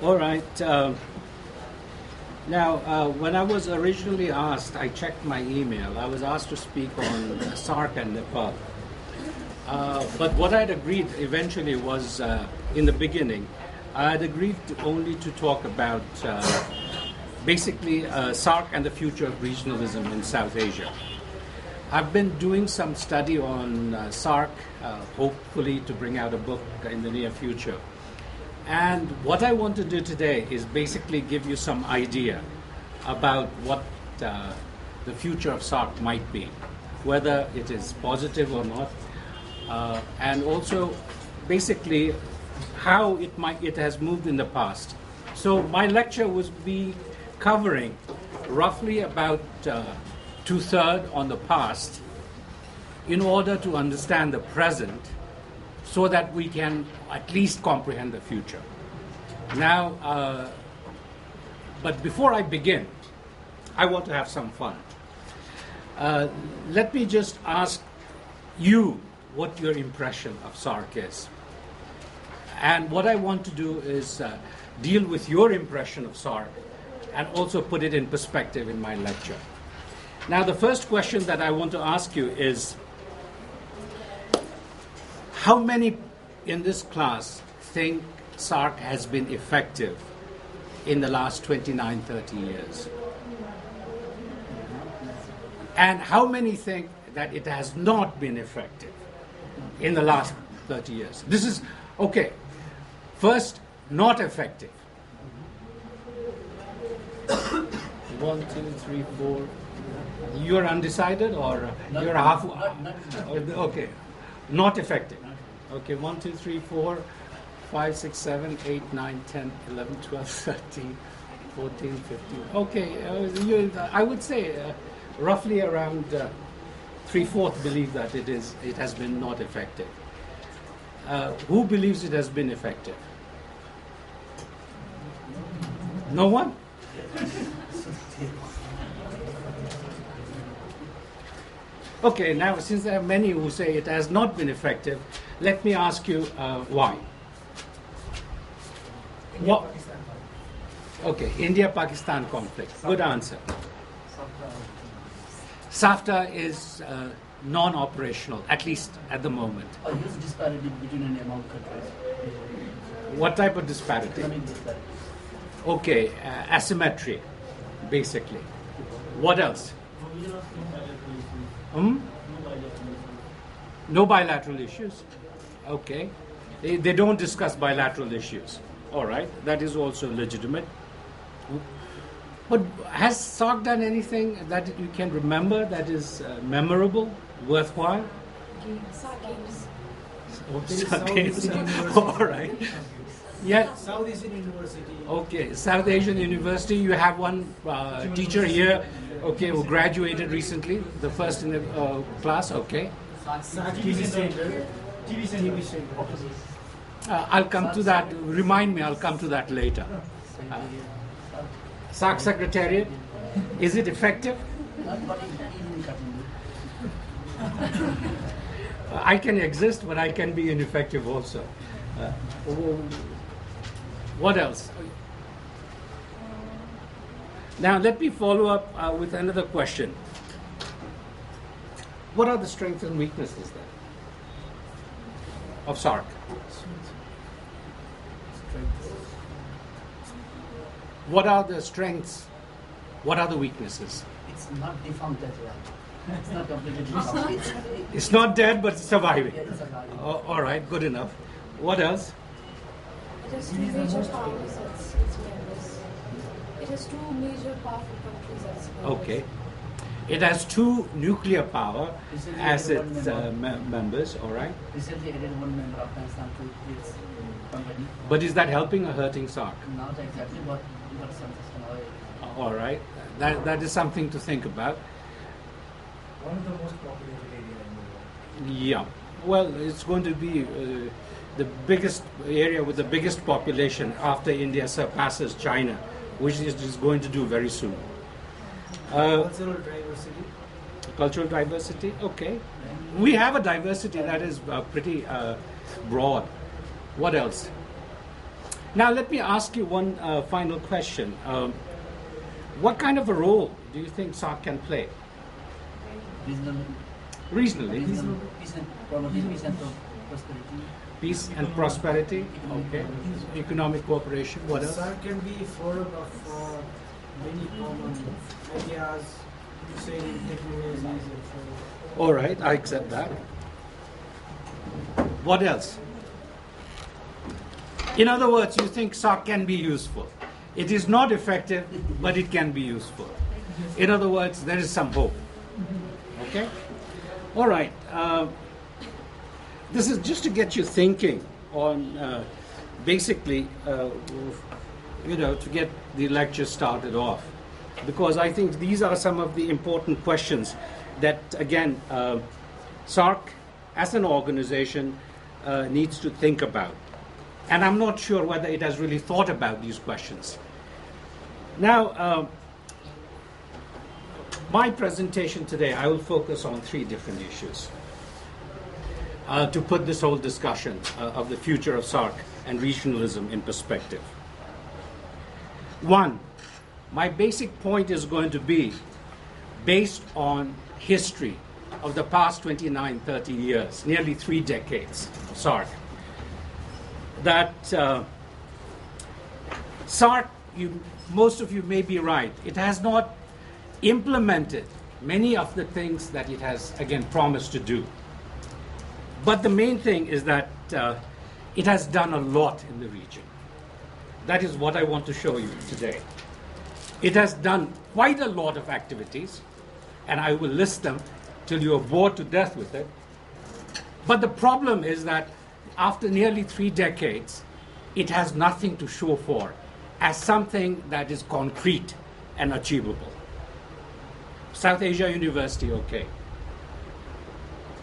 All right. Now, when I was originally asked, I checked my email. I was asked to speak on SAARC and Nepal. But what I'd agreed eventually was, in the beginning, I had agreed only to talk about basically SAARC and the future of regionalism in South Asia. I've been doing some study on SAARC, hopefully to bring out a book in the near future. And what I want to do today is basically give you some idea about what the future of SAARC might be, whether it is positive or not, and also basically how it has moved in the past. So my lecture will be covering roughly about two-thirds on the past in order to understand the present, so that we can at least comprehend the future. Now, but before I begin, I want to have some fun. Let me just ask you what your impression of SAARC is. And what I want to do is deal with your impression of SAARC and also put it in perspective in my lecture. Now, the first question that I want to ask you is, how many in this class think SAARC has been effective in the last 29, 30 years? And how many think that it has not been effective in the last 30 years? This is, okay, first, not effective. 1, 2, 3, 4. You're undecided or you're half? Okay, not effective. Okay, 1, 2, 3, 4, 5, 6, 7, 8, 9, 10, 11, 12, 13, 14, 15. Okay, I would say roughly around 3/4 believe that it has been not effective. Who believes it has been effective? No one? Okay, now since there are many who say it has not been effective, let me ask you why. What? Okay, India-Pakistan conflict. Good answer. SAFTA is non-operational, at least at the moment. A huge disparity between and among countries. What type of disparity? Economic disparity. Okay, asymmetry, basically. What else? No bilateral issues. Okay. They don't discuss bilateral issues. All right. That is also legitimate. But has SAARC done anything that you can remember that is memorable, worthwhile? SAARC Games. SAARC Games. All right. Yeah. South Asian University. Okay, South Asian University. You have one teacher here, okay, who graduated recently, the first in the class. Okay. TV Center. I'll come to that. Remind me. I'll come to that later. SAARC Secretariat. Is it effective? I can exist, but I can be ineffective also. What else? Now let me follow up with another question. What are the strengths and weaknesses then of SAARC? What are the strengths? What are the weaknesses? It's not defunct as well. It's not completely defunct. It's not dead, but it's surviving. Yeah, it's surviving. All right, good enough. What else? It has two major powers as its members. It has two major powerful countries as members. Okay. It has two nuclear power Recently as added its one member. members, all right? Recently added one member of Afghanistan to its company. But is that helping or hurting SAARC? Not exactly, but some system. All right. That is something to think about. One of the most populated area in the world. Yeah. Well, it's going to be the biggest area with the biggest population after India surpasses China, which it is going to do very soon. Cultural diversity. Cultural diversity, okay. We have a diversity that is pretty broad. What else? Now, let me ask you one final question. What kind of a role do you think SAARC can play? Reasonably. Peace and probably peace and prosperity. Peace and prosperity. Okay. Economic cooperation. What else? SAARC can be forum of many common ideas, sharing technologies and so. All right, I accept that. What else? In other words, you think SAARC can be useful. It is not effective, but it can be useful. In other words, there is some hope. Okay? All right. This is just to get you thinking on basically, to get the lecture started off. Because I think these are some of the important questions that, again, SAARC as an organization needs to think about. And I'm not sure whether it has really thought about these questions. Now, my presentation today, I will focus on 3 different issues to put this whole discussion of the future of SAARC and regionalism in perspective. 1, my basic point is going to be based on history of the past 29, 30 years, nearly 3 decades of SAARC. That SAARC, most of you may be right, it has not implemented many of the things that it has, again, promised to do. But the main thing is that it has done a lot in the region. That is what I want to show you today. It has done quite a lot of activities, and I will list them till you are bored to death with it. But the problem is that after nearly 3 decades, it has nothing to show for as something that is concrete and achievable. South Asia University, okay.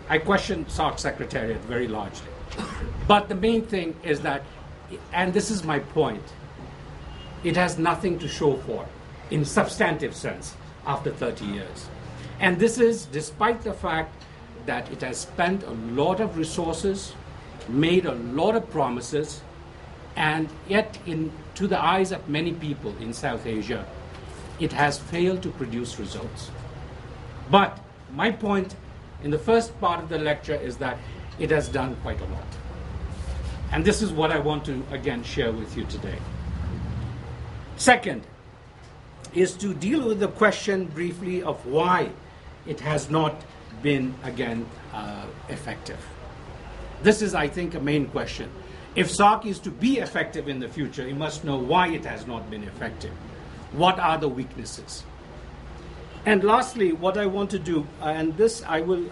I question SAARC Secretariat very largely. But the main thing is that, and this is my point, it has nothing to show for in substantive sense after 30 years. And this is despite the fact that it has spent a lot of resources, made a lot of promises, and yet to the eyes of many people in South Asia, it has failed to produce results. But my point in the first part of the lecture is that it has done quite a lot. And this is what I want to, again, share with you today. Second is to deal with the question briefly of why it has not been, again, effective. This is, I think, a main question. If SAARC is to be effective in the future, you must know why it has not been effective. What are the weaknesses? And lastly, what I want to do, and this I will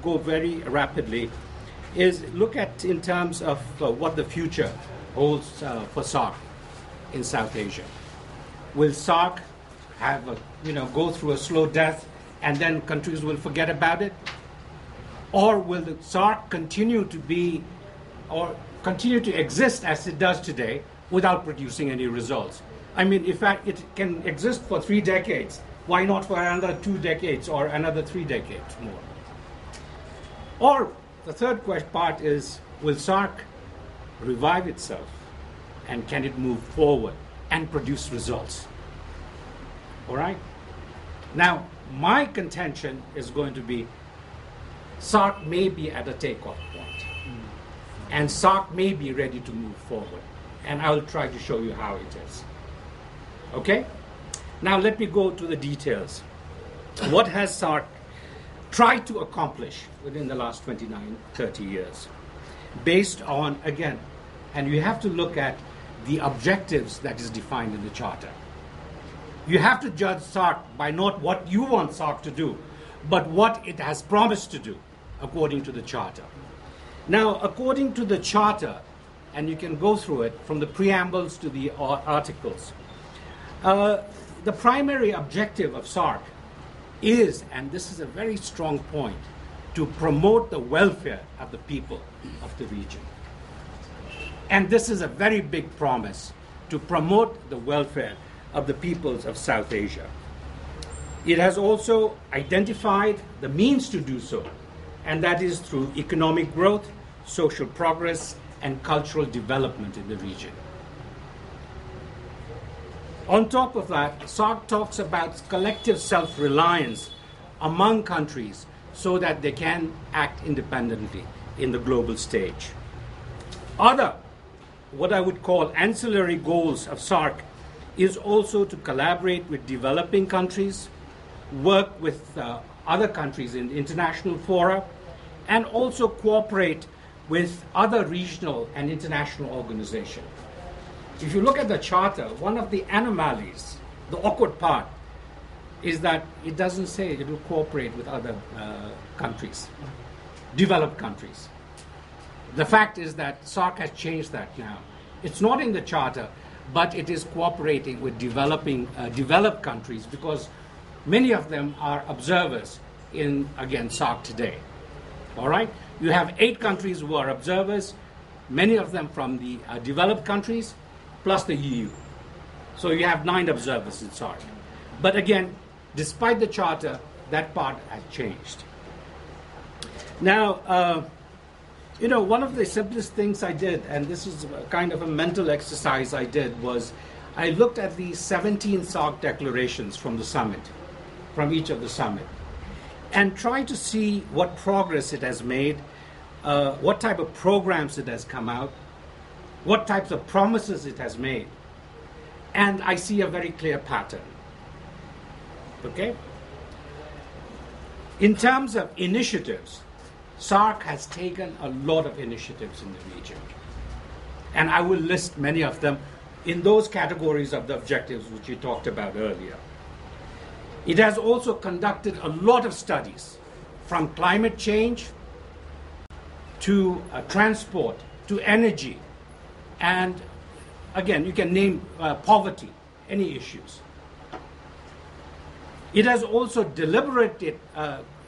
go very rapidly, is look at in terms of what the future holds for SAARC in South Asia. Will SAARC have go through a slow death and then countries will forget about it? Or will the SAARC continue to be, or continue to exist as it does today without producing any results? I mean, in fact, it can exist for 3 decades. Why not for another 2 decades or another 3 decades more? Or the third part is, will SAARC revive itself and can it move forward and produce results? All right? Now, my contention is going to be SAARC may be at a takeoff point, and SAARC may be ready to move forward, and I will try to show you how it is. Okay? Now let me go to the details. What has SAARC tried to accomplish within the last 29, 30 years? Based on, again, and you have to look at the objectives that is defined in the Charter. You have to judge SAARC by not what you want SAARC to do, but what it has promised to do, according to the Charter. Now, according to the Charter, and you can go through it from the preambles to the articles, the primary objective of SAARC is, and this is a very strong point, to promote the welfare of the people of the region. And this is a very big promise, to promote the welfare of the peoples of South Asia. It has also identified the means to do so, and that is through economic growth, social progress, and cultural development in the region. On top of that, SAARC talks about collective self-reliance among countries so that they can act independently in the global stage. Other, what I would call ancillary goals of SAARC is also to collaborate with developing countries, work with other countries in international fora, and also cooperate with other regional and international organizations. If you look at the charter, one of the anomalies, the awkward part, is that it doesn't say it will cooperate with other countries, developed countries. The fact is that SAARC has changed that now. It's not in the charter, but it is cooperating with developed countries because many of them are observers in, again, SAARC today. All right? You have 8 countries who are observers, many of them from the developed countries, plus the EU. So you have 9 observers in SAARC. But again, despite the charter, that part has changed. Now, one of the simplest things I did, and this is kind of a mental exercise I did, was I looked at the 17 SAARC declarations from the summit, from each of the summit, and tried to see what progress it has made, what type of programs it has come out, what types of promises it has made. And I see a very clear pattern. Okay? In terms of initiatives, SAARC has taken a lot of initiatives in the region. And I will list many of them in those categories of the objectives which you talked about earlier. It has also conducted a lot of studies, from climate change to transport to energy, and again, you can name poverty, any issues. It has also deliberated,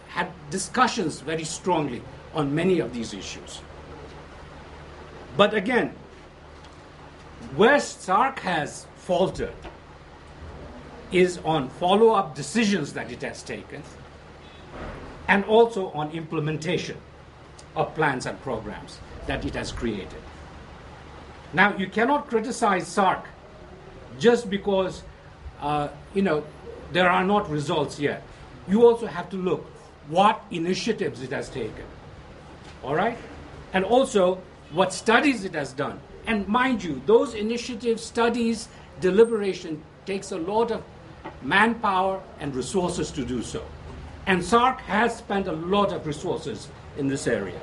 had discussions very strongly on many of these issues. But again, where SAARC has faltered is on follow-up decisions that it has taken, and also on implementation of plans and programs that it has created. Now, you cannot criticize SAARC just because, there are not results yet. You also have to look what initiatives it has taken, all right? And also what studies it has done. And mind you, those initiatives, studies, deliberation takes a lot of manpower and resources to do so. And SAARC has spent a lot of resources in this area.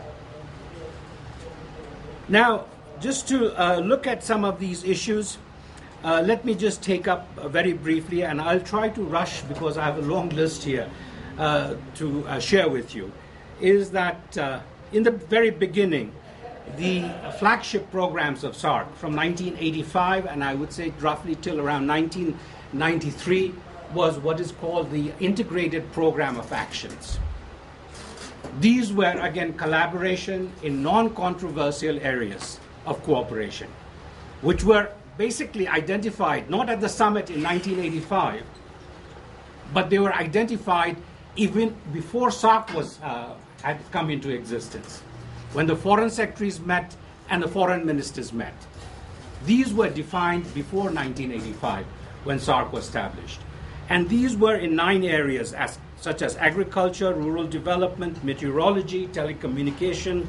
Now, just to look at some of these issues, let me just take up very briefly, and I'll try to rush because I have a long list here to share with you, is that in the very beginning, the flagship programs of SAARC from 1985, and I would say roughly till around 1993, was what is called the Integrated Program of Actions. These were, again, collaboration in non-controversial areas of cooperation, which were basically identified not at the summit in 1985, but they were identified even before SAARC had come into existence, when the foreign secretaries met and the foreign ministers met. These were defined before 1985, when SAARC was established. And these were in 9 areas, such as agriculture, rural development, meteorology, telecommunication,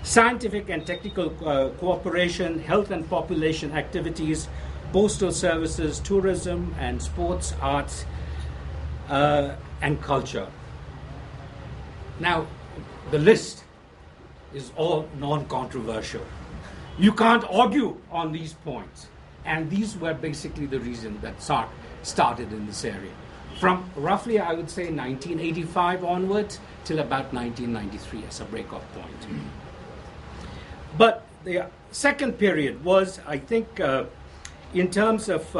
scientific and technical cooperation, health and population activities, postal services, tourism and sports, arts, and culture. Now, the list is all non-controversial. You can't argue on these points. And these were basically the reason that SAARC started in this area. From roughly, I would say, 1985 onwards till about 1993 as a breakoff point. But the second period was, I think, in terms of,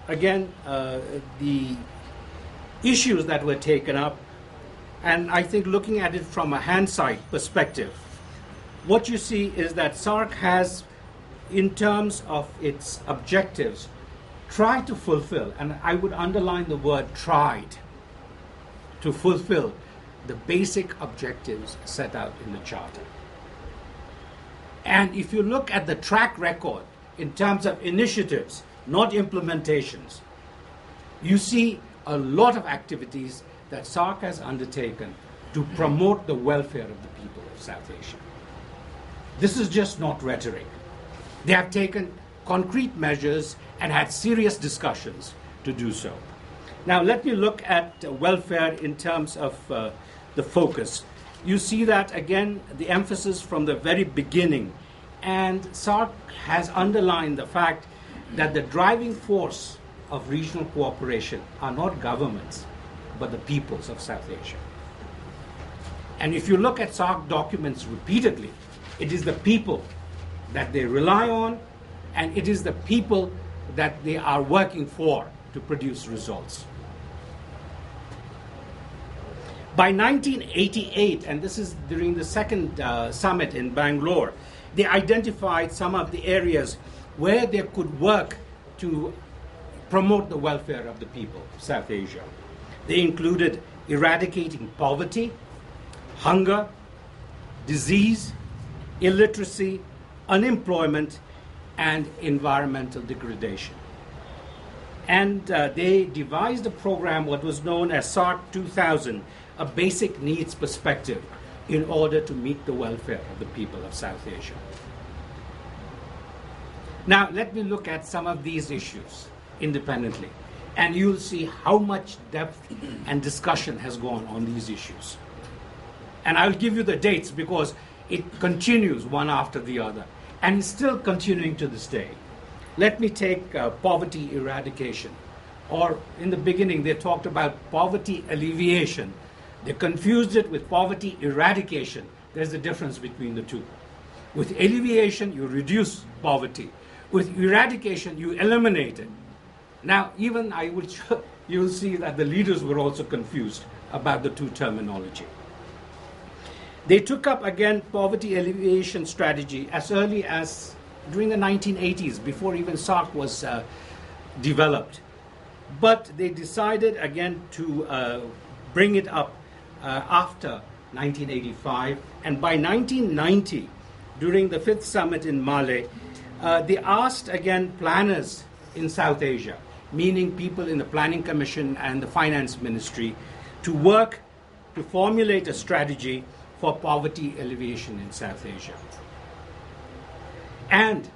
the issues that were taken up, and I think looking at it from a hindsight perspective, what you see is that SAARC has, in terms of its objectives, tried to fulfill, and I would underline the word tried, to fulfill the basic objectives set out in the Charter. And if you look at the track record in terms of initiatives not implementations. You see a lot of activities that SAARC has undertaken to promote the welfare of the people of South Asia. This is just not rhetoric. They have taken concrete measures and had serious discussions to do so. Now let me look at welfare in terms of the focus. You see that again, the emphasis from the very beginning, and SAARC has underlined the fact that the driving force of regional cooperation are not governments, but the peoples of South Asia. And if you look at SAARC documents repeatedly, it is the people that they rely on, and it is the people that they are working for to produce results. By 1988, and this is during the second summit in Bangalore, they identified some of the areas where they could work to promote the welfare of the people of South Asia. They included eradicating poverty, hunger, disease, illiteracy, unemployment, and environmental degradation. And they devised a program, what was known as SAARC 2000, a basic needs perspective, in order to meet the welfare of the people of South Asia. Now, let me look at some of these issues independently, and you'll see how much depth and discussion has gone on these issues. And I'll give you the dates because it continues one after the other, and is still continuing to this day. Let me take poverty eradication, or in the beginning they talked about poverty alleviation. They confused it with poverty eradication. There's a difference between the two. With alleviation, you reduce poverty. With eradication, you eliminate it. Now, even you'll see that the leaders were also confused about the two terminology. They took up again poverty alleviation strategy as early as during the 1980s, before even SAARC was developed. But they decided again to bring it up after 1985, and by 1990, during the 5th summit in Male, they asked again planners in South Asia, meaning people in the Planning Commission and the Finance Ministry, to work to formulate a strategy for poverty alleviation in South Asia. And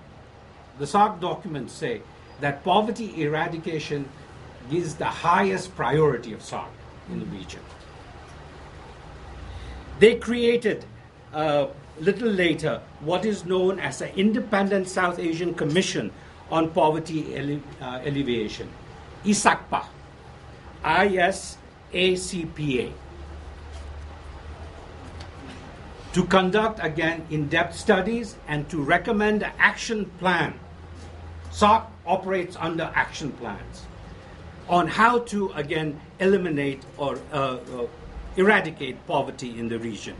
the SAARC documents say that poverty eradication is the highest priority of SAARC in the region. They created, little later, what is known as the Independent South Asian Commission on Poverty Alleviation, ISACPA, ISACPA, to conduct, again, in-depth studies and to recommend an action plan. SAARC operates under action plans on how to, again, eliminate or eradicate poverty in the region.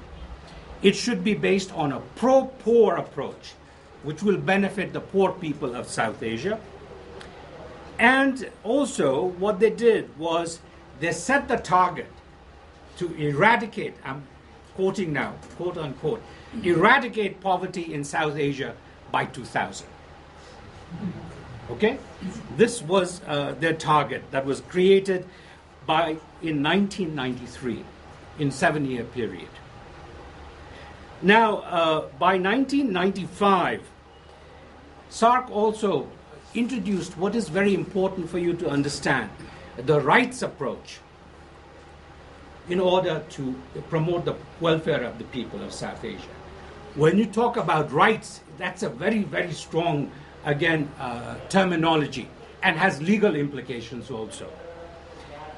It should be based on a pro-poor approach, which will benefit the poor people of South Asia. And also, what they did was they set the target to eradicate, I'm quoting now, quote unquote, eradicate poverty in South Asia by 2000. Okay? This was their target that was created in 1993, in 7-year period. Now, by 1995, SAARC also introduced what is very important for you to understand, the rights approach, in order to promote the welfare of the people of South Asia. When you talk about rights, that's a very, very strong, again, terminology, and has legal implications also.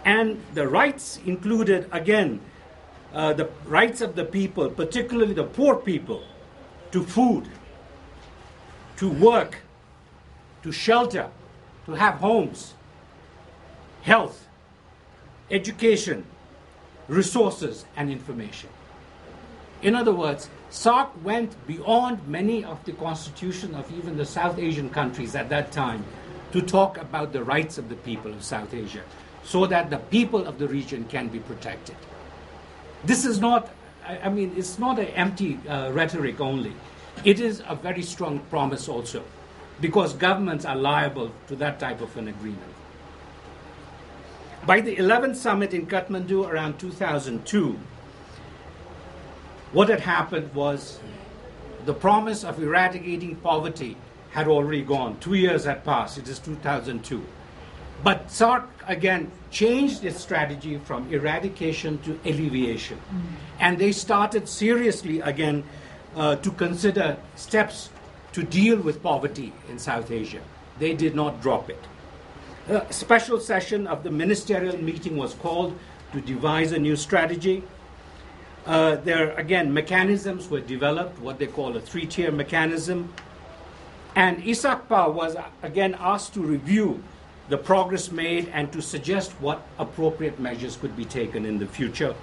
And the rights included, again, the rights of the people, particularly the poor people, to food, to work, to shelter, to have homes, health, education, resources, and information. In other words, SAARC went beyond many of the constitution of even the South Asian countries at that time to talk about the rights of the people of South Asia, so that the people of the region can be protected. This is not, I mean, it's not an empty rhetoric only. It is a very strong promise also because governments are liable to that type of an agreement. By the 11th summit in Kathmandu around 2002, what had happened was the promise of eradicating poverty had already gone. 2 years had passed. It is 2002. But SAARC again changed its strategy from eradication to alleviation. And they started seriously again to consider steps to deal with poverty in South Asia. They did not drop it. A special session of the ministerial meeting was called to devise a new strategy. There again mechanisms were developed, what they call a three-tier mechanism. And ISACPA was again asked to review the progress made and to suggest what appropriate measures could be taken in the future.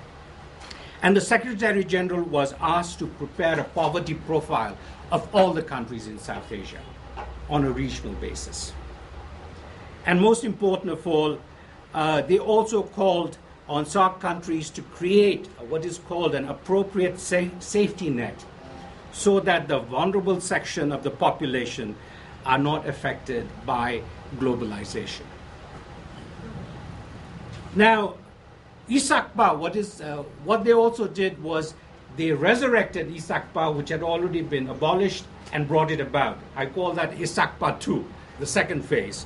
And the Secretary General was asked to prepare a poverty profile of all the countries in South Asia on a regional basis. And most important of all, they also called on SAARC countries to create what is called an appropriate safety net so that the vulnerable section of the population are not affected by globalization. Now, ISACPA, what they also did was they resurrected ISACPA, which had already been abolished, and brought it about. I call that ISACPA 2, the second phase.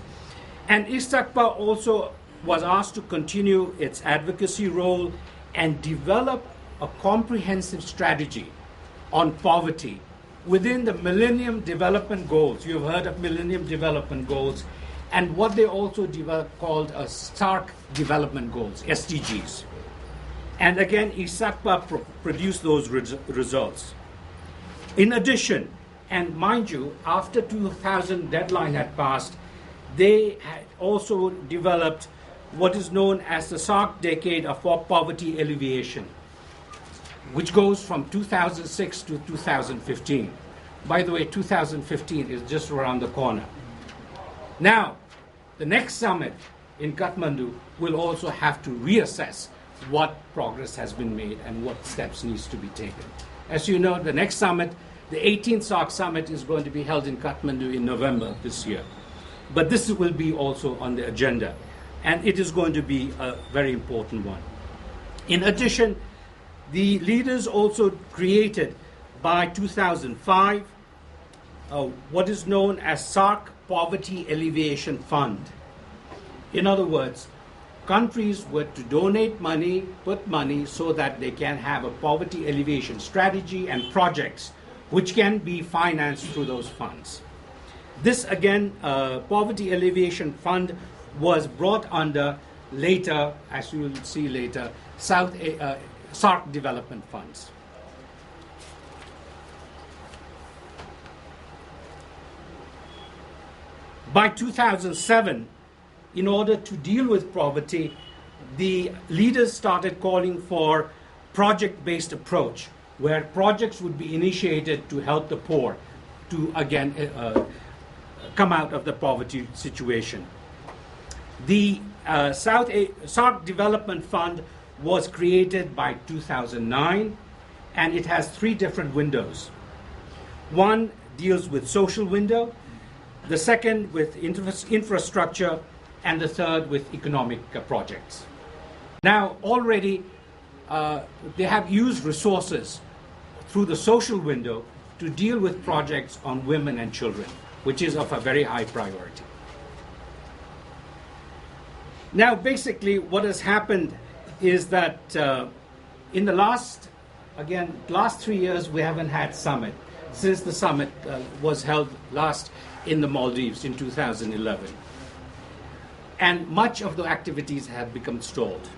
And ISACPA also was asked to continue its advocacy role and develop a comprehensive strategy on poverty within the Millennium Development Goals. You've heard of Millennium Development Goals, and what they also developed called a SAARC Development Goals, SDGs. And again, ISACPA produced those results. In addition, and mind you, after 2000 deadline had passed, they had also developed what is known as the SAARC Decade of Poverty Alleviation, which goes from 2006 to 2015. By the way, 2015 is just around the corner. Now, the next summit in Kathmandu will also have to reassess what progress has been made and what steps needs to be taken. As you know, the next summit, the 18th SAARC summit, is going to be held in Kathmandu in November this year. But this will be also on the agenda, and it is going to be a very important one. In addition, the leaders also created by 2005 what is known as SAARC Poverty Alleviation Fund. In other words, countries were to donate money, put money, so that they can have a poverty alleviation strategy and projects which can be financed through those funds. This again, Poverty Alleviation Fund was brought under later, as you will see later, SAARC development funds. By 2007, in order to deal with poverty, the leaders started calling for project-based approach, where projects would be initiated to help the poor to again come out of the poverty situation. The SAARC Development Fund was created by 2009, and it has three different windows. One deals with social window, the second with infrastructure, and the third with economic projects. Now, already they have used resources through the social window to deal with projects on women and children, which is of a very high priority. Now, basically, what has happened is that in the last 3 years, we haven't had summit, since the summit was held last in the Maldives in 2011. And much of the activities have become stalled.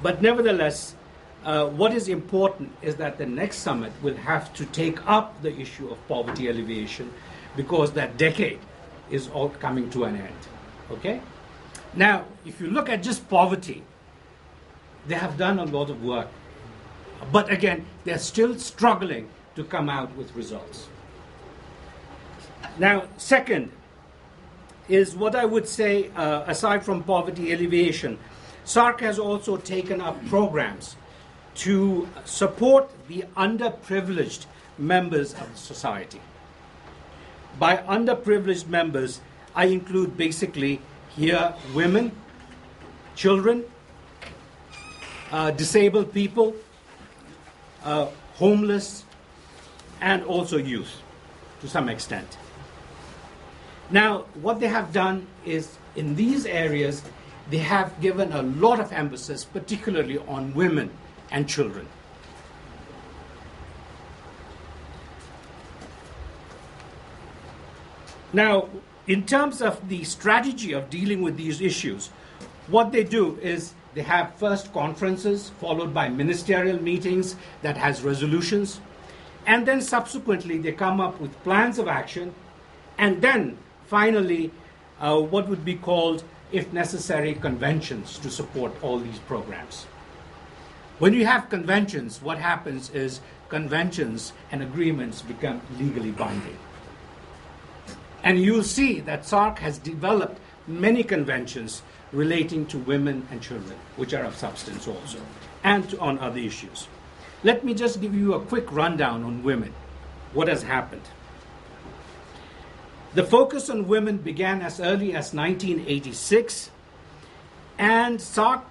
But nevertheless, what is important is that the next summit will have to take up the issue of poverty alleviation, because that decade is all coming to an end. Okay? Now, if you look at just poverty, they have done a lot of work. But again, they're still struggling to come out with results. Now, second is what I would say, aside from poverty alleviation, SAARC has also taken up programs to support the underprivileged members of society. by underprivileged members, I include basically here women, children, disabled people, homeless, and also youth to some extent. Now, what they have done is in these areas, they have given a lot of emphasis, particularly on women and children. Now, in terms of the strategy of dealing with these issues, what they do is they have first conferences followed by ministerial meetings that has resolutions, and then subsequently they come up with plans of action, and then finally what would be called, if necessary, conventions to support all these programs. When you have conventions, what happens is conventions and agreements become legally binding. And you'll see that SAARC has developed many conventions relating to women and children, which are of substance also, and on other issues. Let me just give you a quick rundown on women. What has happened? The focus on women began as early as 1986, and SAARC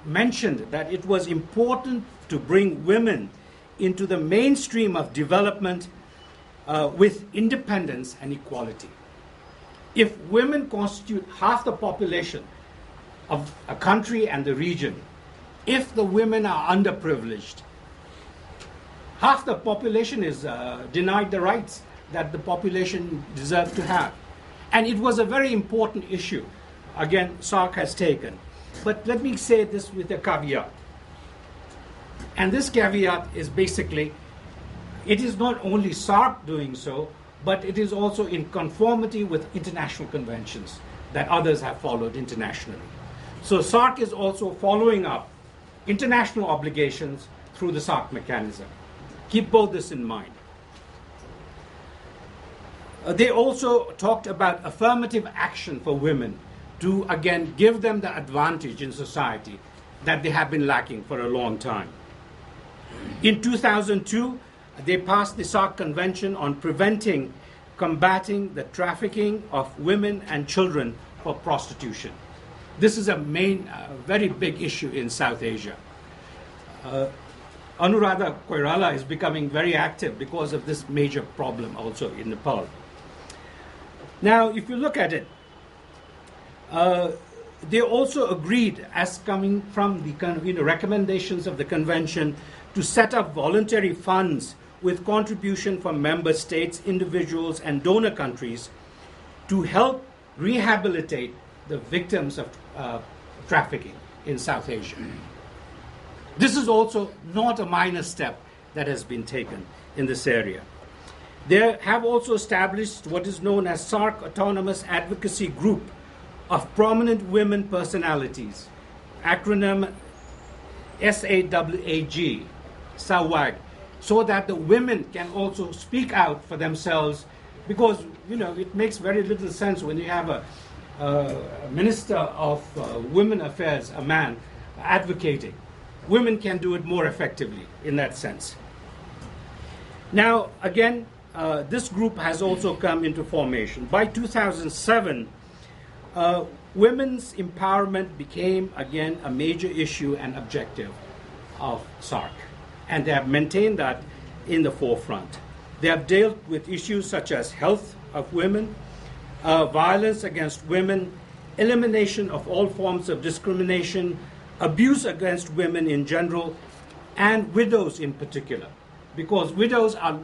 mentioned that it was important to bring women into the mainstream of development with independence and equality. If women constitute half the population of a country and the region, if the women are underprivileged, half the population is denied the rights that the population deserves to have. And it was a very important issue, again, SAARC has taken. But let me say this with a caveat. And this caveat is basically, it is not only SAARC doing so, but it is also in conformity with international conventions that others have followed internationally. So SAARC is also following up international obligations through the SAARC mechanism. Keep both this in mind. They also talked about affirmative action for women to, again, give them the advantage in society that they have been lacking for a long time. In 2002, they passed the SAARC Convention on preventing, combating the trafficking of women and children for prostitution. This is a very big issue in South Asia. Anuradha Koirala is becoming very active because of this major problem also in Nepal. Now, if you look at it, they also agreed, as coming from the recommendations of the convention, to set up voluntary funds with contribution from member states, individuals, and donor countries to help rehabilitate the victims of trafficking in South Asia. This is also not a minor step that has been taken in this area. They have also established what is known as SAARC Autonomous Advocacy Group of prominent women personalities, acronym SAWAG, SAWAG, so that the women can also speak out for themselves, because it makes very little sense when you have a minister of women affairs, a man, advocating. Women can do it more effectively in that sense. Now, again, this group has also come into formation. By 2007, women's empowerment became, again, a major issue and objective of SAARC. And they have maintained that in the forefront. They have dealt with issues such as health of women, violence against women, elimination of all forms of discrimination, abuse against women in general, and widows in particular, because widows are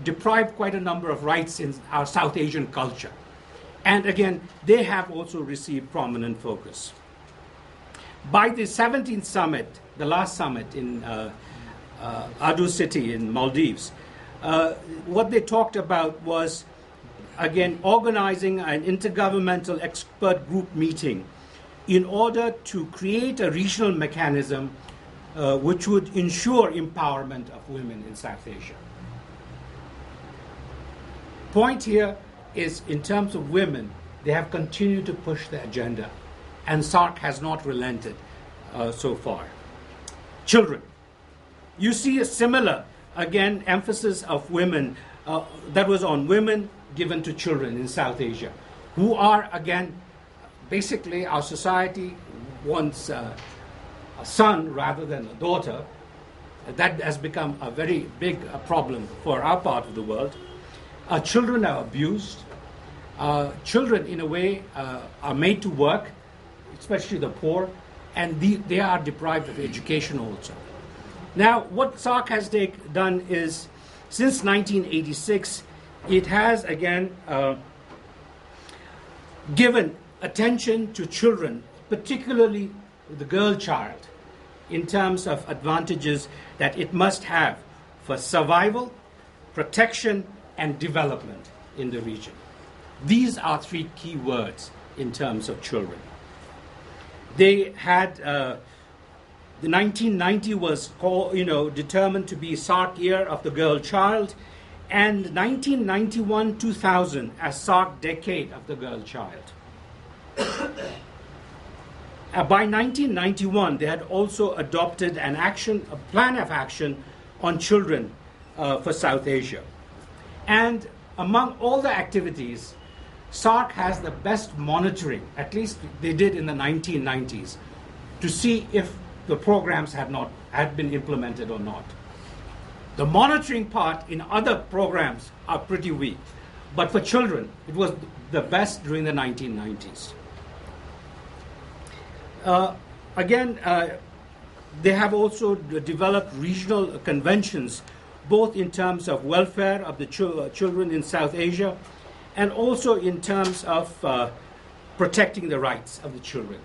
deprived quite a number of rights in our South Asian culture. And again, they have also received prominent focus. By the 17th summit, the last summit in Adu City in Maldives, what they talked about was, again, organizing an intergovernmental expert group meeting in order to create a regional mechanism which would ensure empowerment of women in South Asia. Point here is, in terms of women, they have continued to push the agenda, and SAARC has not relented so far. Children. You see a similar, again, emphasis of women that was on women given to children in South Asia, who are, again, basically our society wants a son rather than a daughter. That has become a very big problem for our part of the world. Children are abused. Children, in a way, are made to work, especially the poor, and they are deprived of education also. Now, what SAARC has done is, since 1986, it has again given attention to children, particularly the girl child, in terms of advantages that it must have for survival, protection, and development in the region. These are three key words in terms of children. They had the 1990 was determined to be SAARC Year of the Girl Child, and 1991-2000 as SAARC Decade of the Girl Child. By 1991, they had also adopted a plan of action on children for South Asia. And among all the activities, SAARC has the best monitoring, at least they did in the 1990s, to see if the programs had been implemented or not. The monitoring part in other programs are pretty weak, but for children, it was the best during the 1990s. They have also developed regional conventions, both in terms of welfare of the children in South Asia, and also in terms of protecting the rights of the children.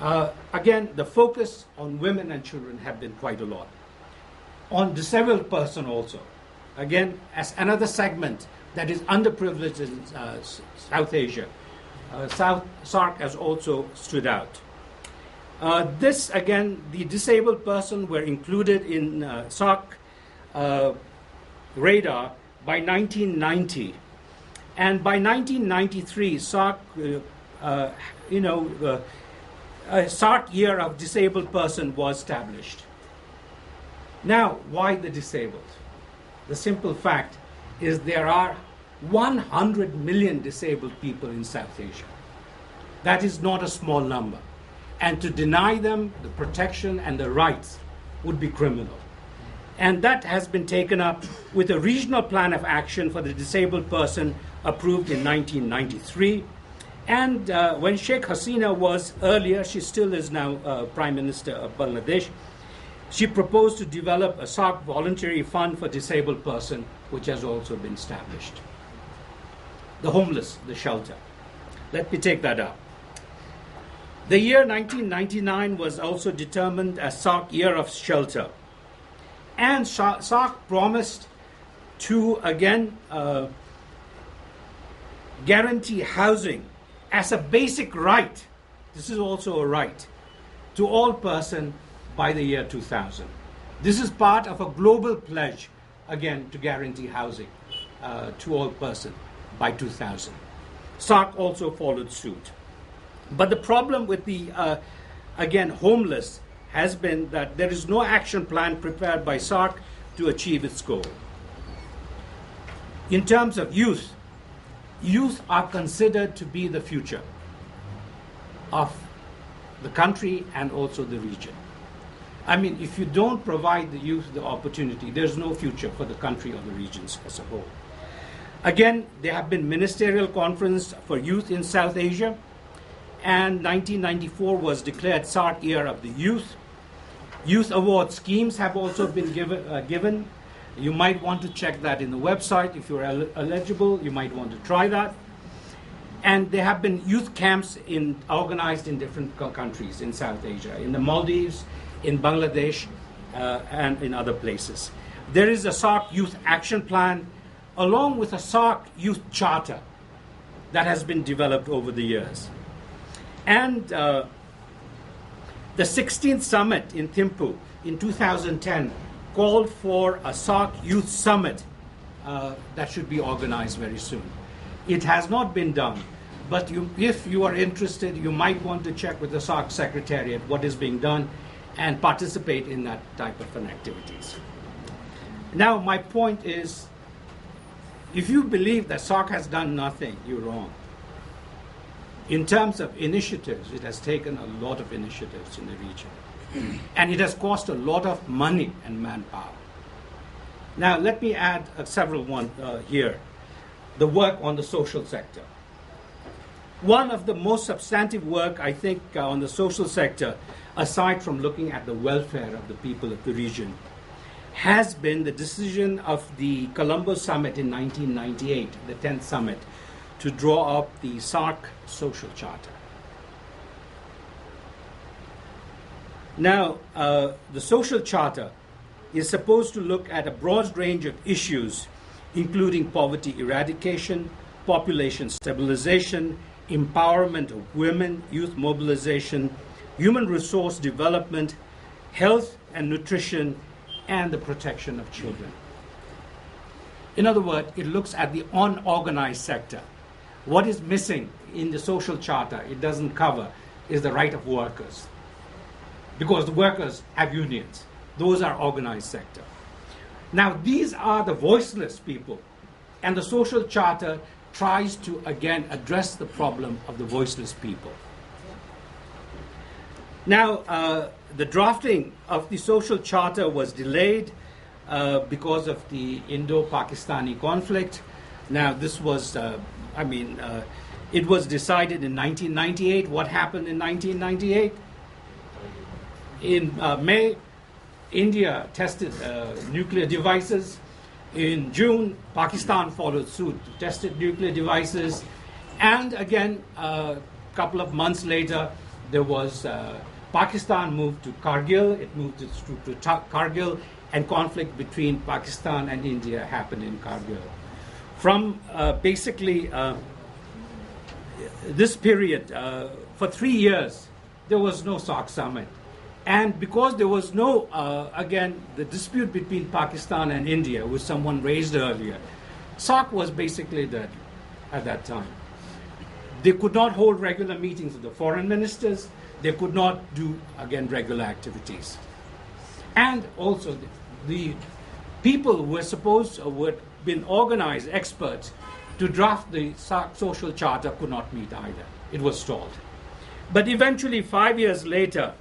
The focus on women and children have been quite a lot. On disabled person also, again, as another segment that is underprivileged in South Asia, SAARC has also stood out. The disabled person were included in SAARC radar by 1990. And by 1993, SAARC, SAARC Year of Disabled Person was established. Now, why the disabled? The simple fact is there are 100 million disabled people in South Asia. That is not a small number. And to deny them the protection and the rights would be criminal. And that has been taken up with a regional plan of action for the disabled person approved in 1993. And when Sheikh Hasina was earlier, she still is now Prime Minister of Bangladesh, she proposed to develop a SAARC voluntary fund for disabled person, which has also been established. The homeless, the shelter. Let me take that up. The year 1999 was also determined as SAARC Year of Shelter. And SAARC promised to, again, guarantee housing as a basic right. This is also a right to all person by the year 2000. This is part of a global pledge, again, to guarantee housing to all person by 2000. SAARC also followed suit. But the problem with the, homeless has been that there is no action plan prepared by SAARC to achieve its goal. In terms of youth, youth are considered to be the future of the country and also the region. I mean, if you don't provide the youth the opportunity, there's no future for the country or the regions as a whole. Again, there have been ministerial conference for youth in South Asia, and 1994 was declared SAARC Year of the Youth. Youth award schemes have also been given. You might want to check that in the website. If you're eligible, you might want to try that. And there have been youth camps organized in different countries in South Asia, in the Maldives, in Bangladesh, and in other places. There is a SAARC Youth Action Plan, along with a SAARC Youth Charter that has been developed over the years. And the 16th Summit in Thimphu in 2010 called for a SAARC Youth Summit that should be organized very soon. It has not been done, but if you are interested, you might want to check with the SAARC Secretariat what is being done and participate in that type of an activities. Now, my point is, if you believe that SAARC has done nothing, you're wrong. In terms of initiatives, it has taken a lot of initiatives in the region. And it has cost a lot of money and manpower. Now, let me add several one here. The work on the social sector. One of the most substantive work, I think, on the social sector, aside from looking at the welfare of the people of the region, has been the decision of the Colombo Summit in 1998, the 10th summit, to draw up the SAARC Social Charter. Now, the Social Charter is supposed to look at a broad range of issues, including poverty eradication, population stabilization, empowerment of women, youth mobilization, human resource development, health and nutrition, and the protection of children. In other words, it looks at the unorganized sector. What is missing in the social charter, it doesn't cover, is the right of workers. Because the workers have unions. Those are organized sector. Now, these are the voiceless people. And the social charter tries to, again, address the problem of the voiceless people. Now, the drafting of the social charter was delayed because of the Indo-Pakistani conflict. Now, this was, it was decided in 1998. What happened in 1998? In May, India tested nuclear devices. In June, Pakistan followed suit, tested nuclear devices. And again, a couple of months later, there was Pakistan moved to Kargil. It moved its troops to Kargil, and conflict between Pakistan and India happened in Kargil. From basically this period, for 3 years, there was no SAARC summit. And because there was no, again, the dispute between Pakistan and India, which someone raised earlier, SAARC was basically dead at that time. They could not hold regular meetings of the foreign ministers. They could not do, again, regular activities. And also, the people who were supposed, who had been organized, experts, to draft the SAARC social charter could not meet either. It was stalled. But eventually, 5 years later,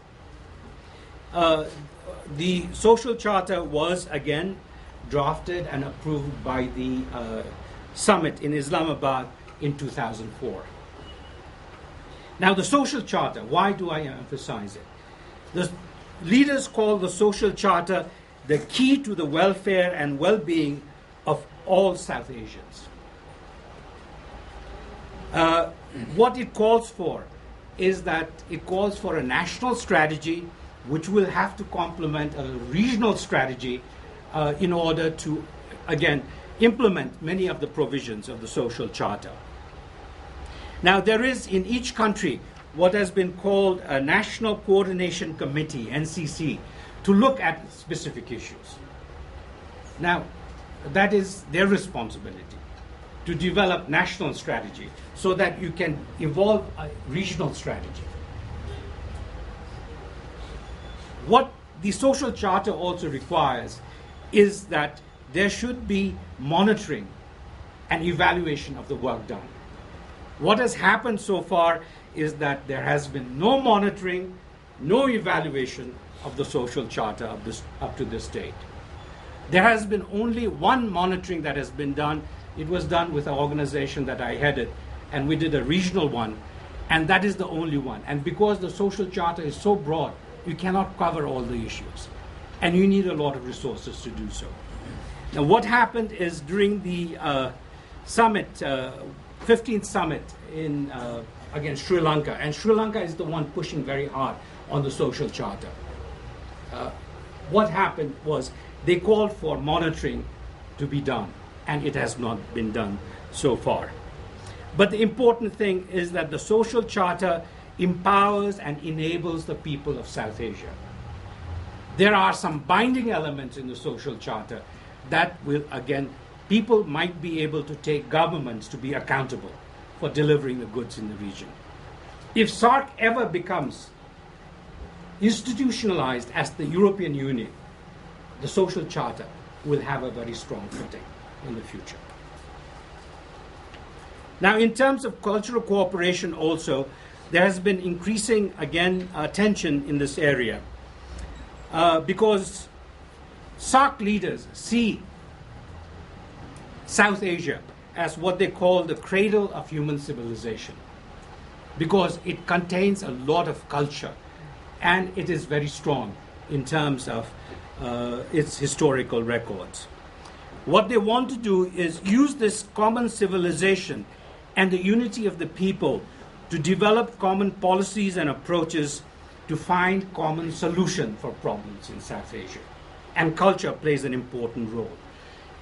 the social charter was again drafted and approved by the summit in Islamabad in 2004. Now, the social charter, why do I emphasize it? The leaders call the social charter the key to the welfare and well-being of all South Asians. What it calls for is that it calls for a national strategy which will have to complement a regional strategy in order to, again, implement many of the provisions of the social charter. Now, there is in each country what has been called a National Coordination Committee, NCC, to look at specific issues. Now, that is their responsibility, to develop national strategy so that you can evolve a regional strategy. What the social charter also requires is that there should be monitoring and evaluation of the work done. What has happened so far is that there has been no monitoring, no evaluation of the social charter up to this date. There has been only one monitoring that has been done. It was done with an organization that I headed, and we did a regional one, and that is the only one. And because the social charter is so broad, you cannot cover all the issues, and you need a lot of resources to do so. Now, what happened is during the summit, 15th summit in, again, Sri Lanka, and Sri Lanka is the one pushing very hard on the social charter. What happened was they called for monitoring to be done, and it has not been done so far. But the important thing is that the social charter empowers and enables the people of South Asia. There are some binding elements in the social charter that will, again, people might be able to take governments to be accountable for delivering the goods in the region. If SAARC ever becomes institutionalized as the European Union, the social charter will have a very strong footing in the future. Now, in terms of cultural cooperation also, there has been increasing, again, tension in this area because SAARC leaders see South Asia as what they call the cradle of human civilization, because it contains a lot of culture and it is very strong in terms of its historical records. What they want to do is use this common civilization and the unity of the people to develop common policies and approaches to find common solution for problems in South Asia. And culture plays an important role.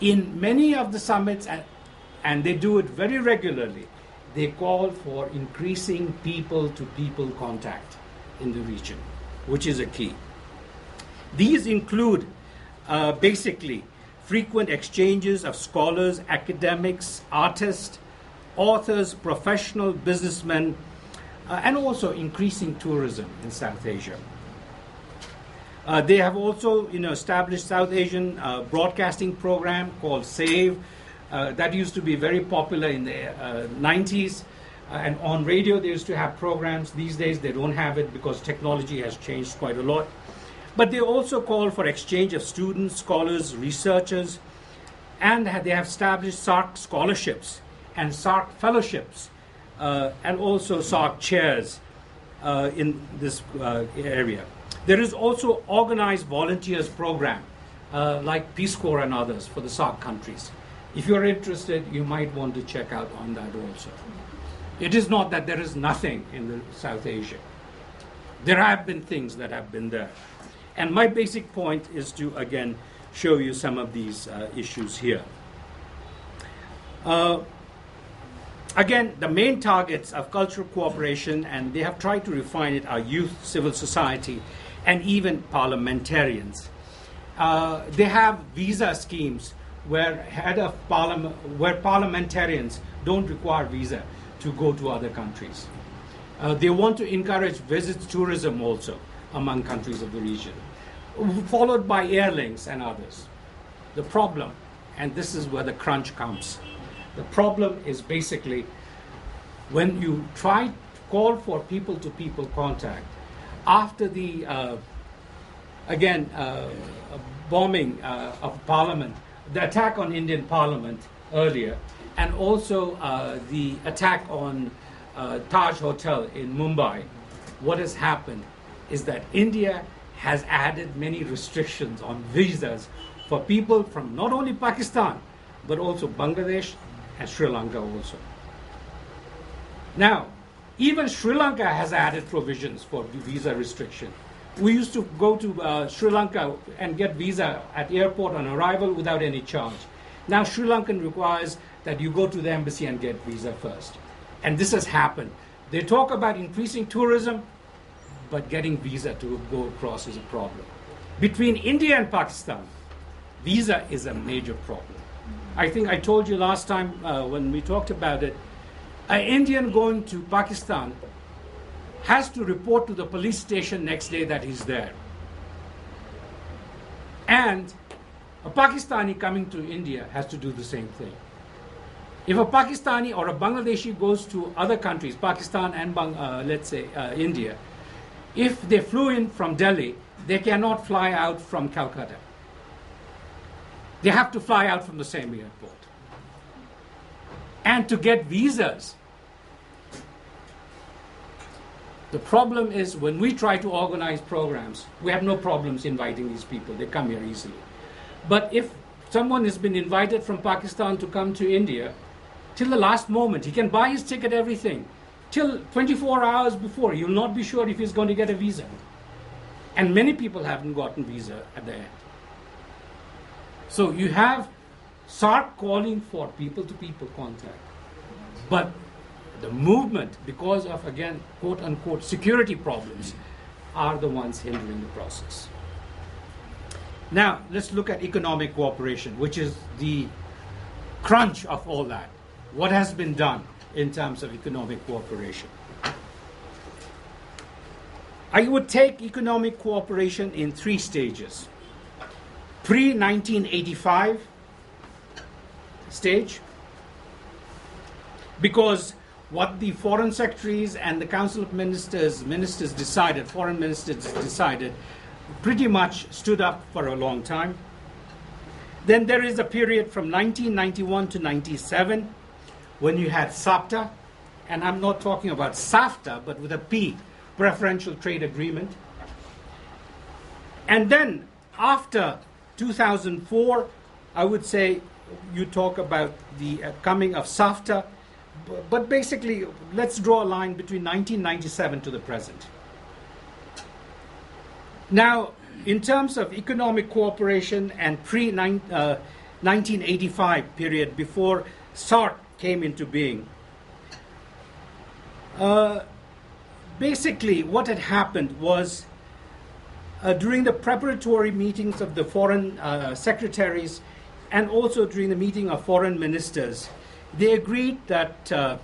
In many of the summits, and they do it very regularly, they call for increasing people-to-people contact in the region, which is a key. These include basically frequent exchanges of scholars, academics, artists, authors, professional businessmen, and also increasing tourism in South Asia. They have also established South Asian broadcasting program called SAVE. That used to be very popular in the 90s. And on radio, they used to have programs. These days, they don't have it because technology has changed quite a lot. But they also call for exchange of students, scholars, researchers, and they have established SAARC scholarships and SAARC fellowships, and also SAARC chairs in this area. There is also organized volunteers program, like Peace Corps and others for the SAARC countries. If you're interested, you might want to check out on that also. It is not that there is nothing in South Asia. There have been things that have been there. And my basic point is to, again, show you some of these issues here. Again, the main targets of cultural cooperation, and they have tried to refine it, are youth, civil society, and even parliamentarians. They have visa schemes where parliamentarians don't require visa to go to other countries. They want to encourage visits tourism also among countries of the region, followed by airlinks and others. The problem, and this is where the crunch comes, the problem is basically when you try to call for people-to-people contact after the, bombing of Parliament, the attack on Indian Parliament earlier, and also the attack on Taj Hotel in Mumbai, what has happened is that India has added many restrictions on visas for people from not only Pakistan, but also Bangladesh and Sri Lanka also. Now, even Sri Lanka has added provisions for visa restriction. We used to go to Sri Lanka and get visa at airport on arrival without any charge. Now Sri Lankan requires that you go to the embassy and get visa first. And this has happened. They talk about increasing tourism, but getting visa to go across is a problem. Between India and Pakistan, visa is a major problem. I think I told you last time when we talked about it, an Indian going to Pakistan has to report to the police station next day that he's there. And a Pakistani coming to India has to do the same thing. If a Pakistani or a Bangladeshi goes to other countries, Pakistan and India, if they flew in from Delhi, they cannot fly out from Calcutta. They have to fly out from the same airport. And to get visas, the problem is when we try to organize programs, we have no problems inviting these people. They come here easily. But if someone has been invited from Pakistan to come to India, till the last moment, he can buy his ticket, everything. Till 24 hours before, you'll not be sure if he's going to get a visa. And many people haven't gotten visa at the end. So you have SAARC calling for people-to-people contact. But the movement, because of, again, quote-unquote, security problems, are the ones hindering the process. Now, let's look at economic cooperation, which is the crunch of all that. What has been done in terms of economic cooperation? I would take economic cooperation in 3 stages. Pre-1985 stage, because what the foreign secretaries and the Council of Ministers decided, foreign ministers decided, pretty much stood up for a long time. Then there is a period from 1991 to 97 when you had SAPTA, and I'm not talking about SAFTA, but with a P, Preferential Trade Agreement. And then after 2004, I would say you talk about the coming of SAFTA, but basically let's draw a line between 1997 to the present. Now, in terms of economic cooperation and pre-1985 period before SAARC came into being, basically what had happened was during the preparatory meetings of the foreign secretaries and also during the meeting of foreign ministers, they agreed that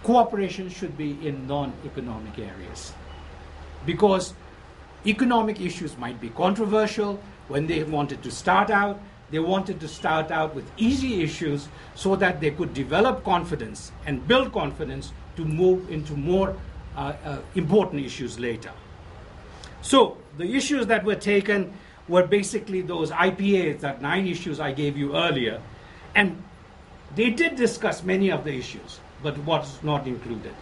cooperation should be in non-economic areas, because economic issues might be controversial. When they wanted to start out, they wanted to start out with easy issues so that they could develop confidence and build confidence to move into more important issues later. So the issues that were taken were basically those IPAs, that 9 issues I gave you earlier, and they did discuss many of the issues, but what's not included.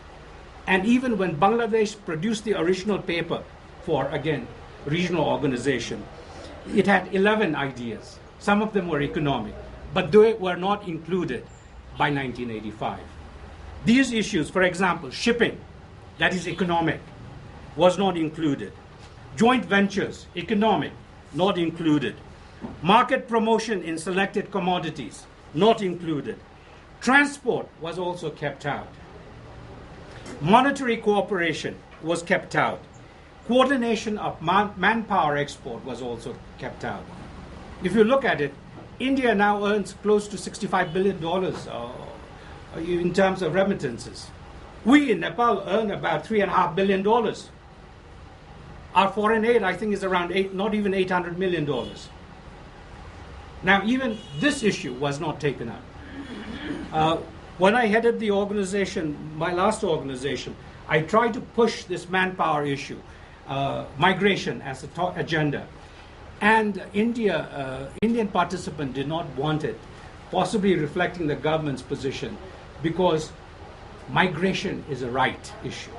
And even when Bangladesh produced the original paper for, again, regional organization, it had 11 ideas. Some of them were economic, but they were not included by 1985. These issues, for example, shipping, that is economic, was not included. Joint ventures, economic, not included. Market promotion in selected commodities, not included. Transport was also kept out. Monetary cooperation was kept out. Coordination of manpower export was also kept out. If you look at it, India now earns close to $65 billion in terms of remittances. We in Nepal earn about $3.5 billion. Our foreign aid, I think, is around not even $800 million. Now, even this issue was not taken up. When I headed the organization, my last organization, I tried to push this manpower issue, migration as an agenda. And Indian participant did not want it, possibly reflecting the government's position, because migration is a right issue.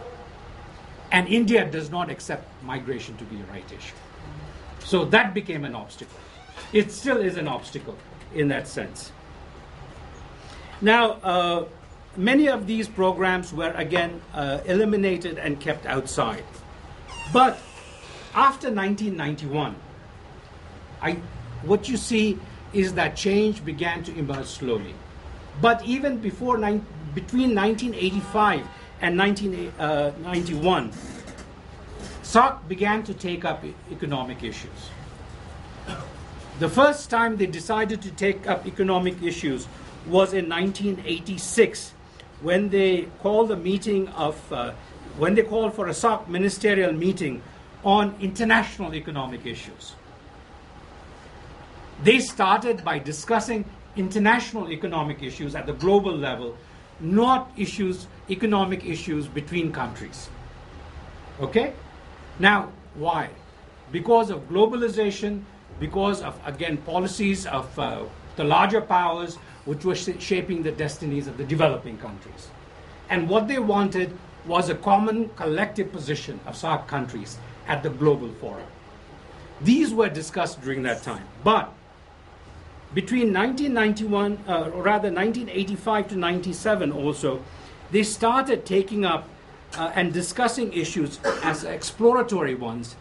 And India does not accept migration to be a right issue. So that became an obstacle. It still is an obstacle in that sense. Now, many of these programs were again eliminated and kept outside. But after 1991, what you see is that change began to emerge slowly. But even between 1985 and 1991, SAARC began to take up economic issues. The first time they decided to take up economic issues was in 1986, when they called for a SAARC ministerial meeting on international economic issues. They started by discussing international economic issues at the global level, not economic issues between countries. Okay? Now, why? Because of globalization, because of, again, policies of the larger powers which were shaping the destinies of the developing countries. And what they wanted was a common collective position of SAARC countries at the global forum. These were discussed during that time. But between 1985 to 97 also, they started taking up and discussing issues as exploratory ones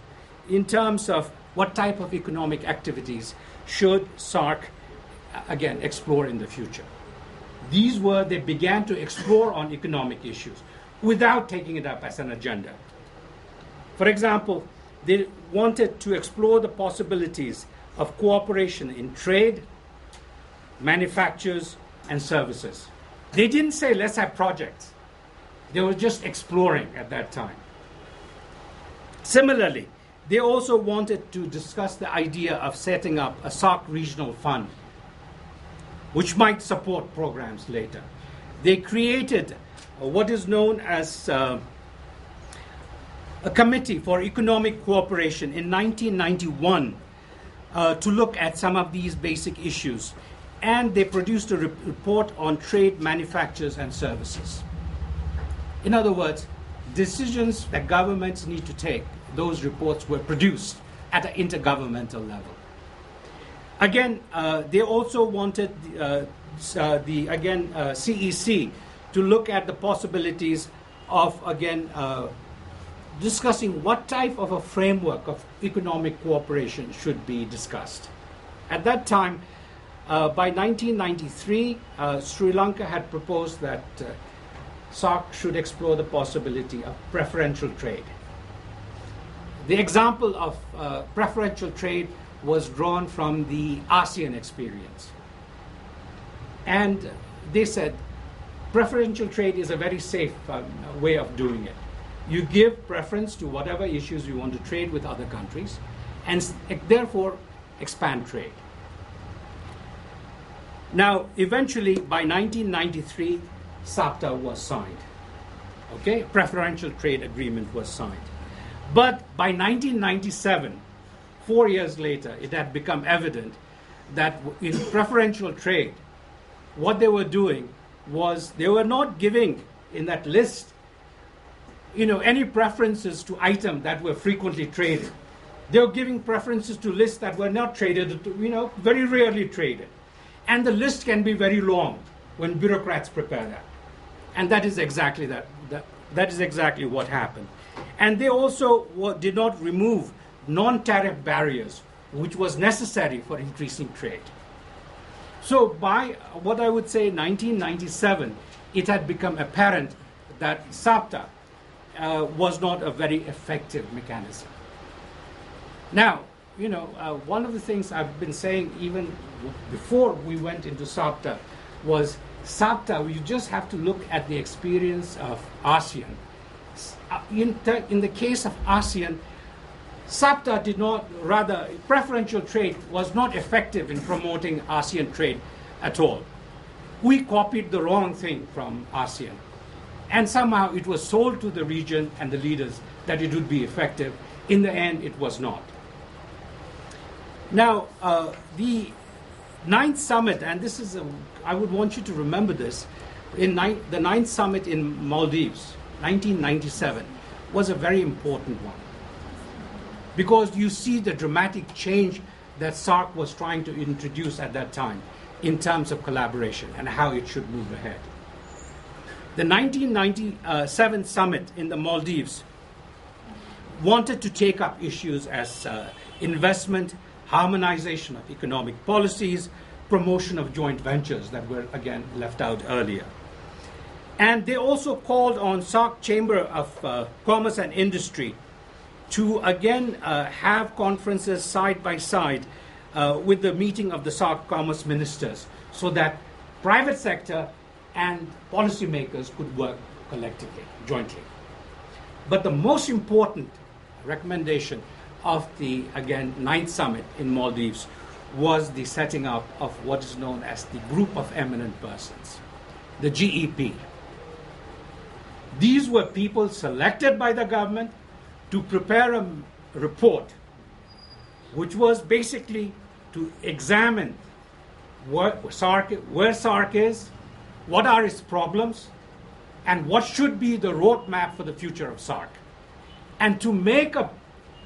in terms of what type of economic activities should SAARC, again, explore in the future. They began to explore on economic issues without taking it up as an agenda. For example, they wanted to explore the possibilities of cooperation in trade, manufactures, and services. They didn't say, let's have projects. They were just exploring at that time. Similarly, they also wanted to discuss the idea of setting up a SAARC regional fund, which might support programs later. they created what is known as a Committee for Economic Cooperation in 1991 to look at some of these basic issues. And they produced a report on trade, manufactures, and services. In other words, decisions that governments need to take, those reports were produced at an intergovernmental level. Again, they also wanted CEC to look at the possibilities of, again, discussing what type of a framework of economic cooperation should be discussed. At that time, by 1993, Sri Lanka had proposed that SAARC should explore the possibility of preferential trade. The example of preferential trade was drawn from the ASEAN experience. And they said preferential trade is a very safe way of doing it. You give preference to whatever issues you want to trade with other countries, and therefore expand trade. Now, eventually, by 1993, SAPTA was signed. Okay, preferential trade agreement was signed. But by 1997, 4 years later, it had become evident that in preferential trade, what they were doing was they were not giving in that list, any preferences to items that were frequently traded. They were giving preferences to lists that were not traded, very rarely traded. And the list can be very long when bureaucrats prepare that. And that is exactly that is exactly what happened. And they also did not remove non-tariff barriers, which was necessary for increasing trade. So by what I would say 1997, it had become apparent that SAPTA was not a very effective mechanism. Now, one of the things I've been saying even before we went into SAPTA was SAPTA, you just have to look at the experience of ASEAN. In the case of ASEAN, SAPTA preferential trade was not effective in promoting ASEAN trade at all. We copied the wrong thing from ASEAN. And somehow it was sold to the region and the leaders that it would be effective. In the end, it was not. Now, the 9th summit, and this is, I would want you to remember this, the 9th summit in Maldives, 1997, was a very important one. Because you see the dramatic change that SAARC was trying to introduce at that time in terms of collaboration and how it should move ahead. The 1997 summit in the Maldives wanted to take up issues as investment, harmonization of economic policies, promotion of joint ventures that were again left out earlier. And they also called on SAARC Chamber of Commerce and Industry to again have conferences side by side with the meeting of the SAARC commerce ministers so that private sector and policymakers could work collectively, jointly. But the most important recommendation of the, again, 9th summit in Maldives was the setting up of what is known as the Group of Eminent Persons, the GEP. These were people selected by the government to prepare a report which was basically to examine where SAARC is, what are its problems, and what should be the roadmap for the future of SAARC. And to make a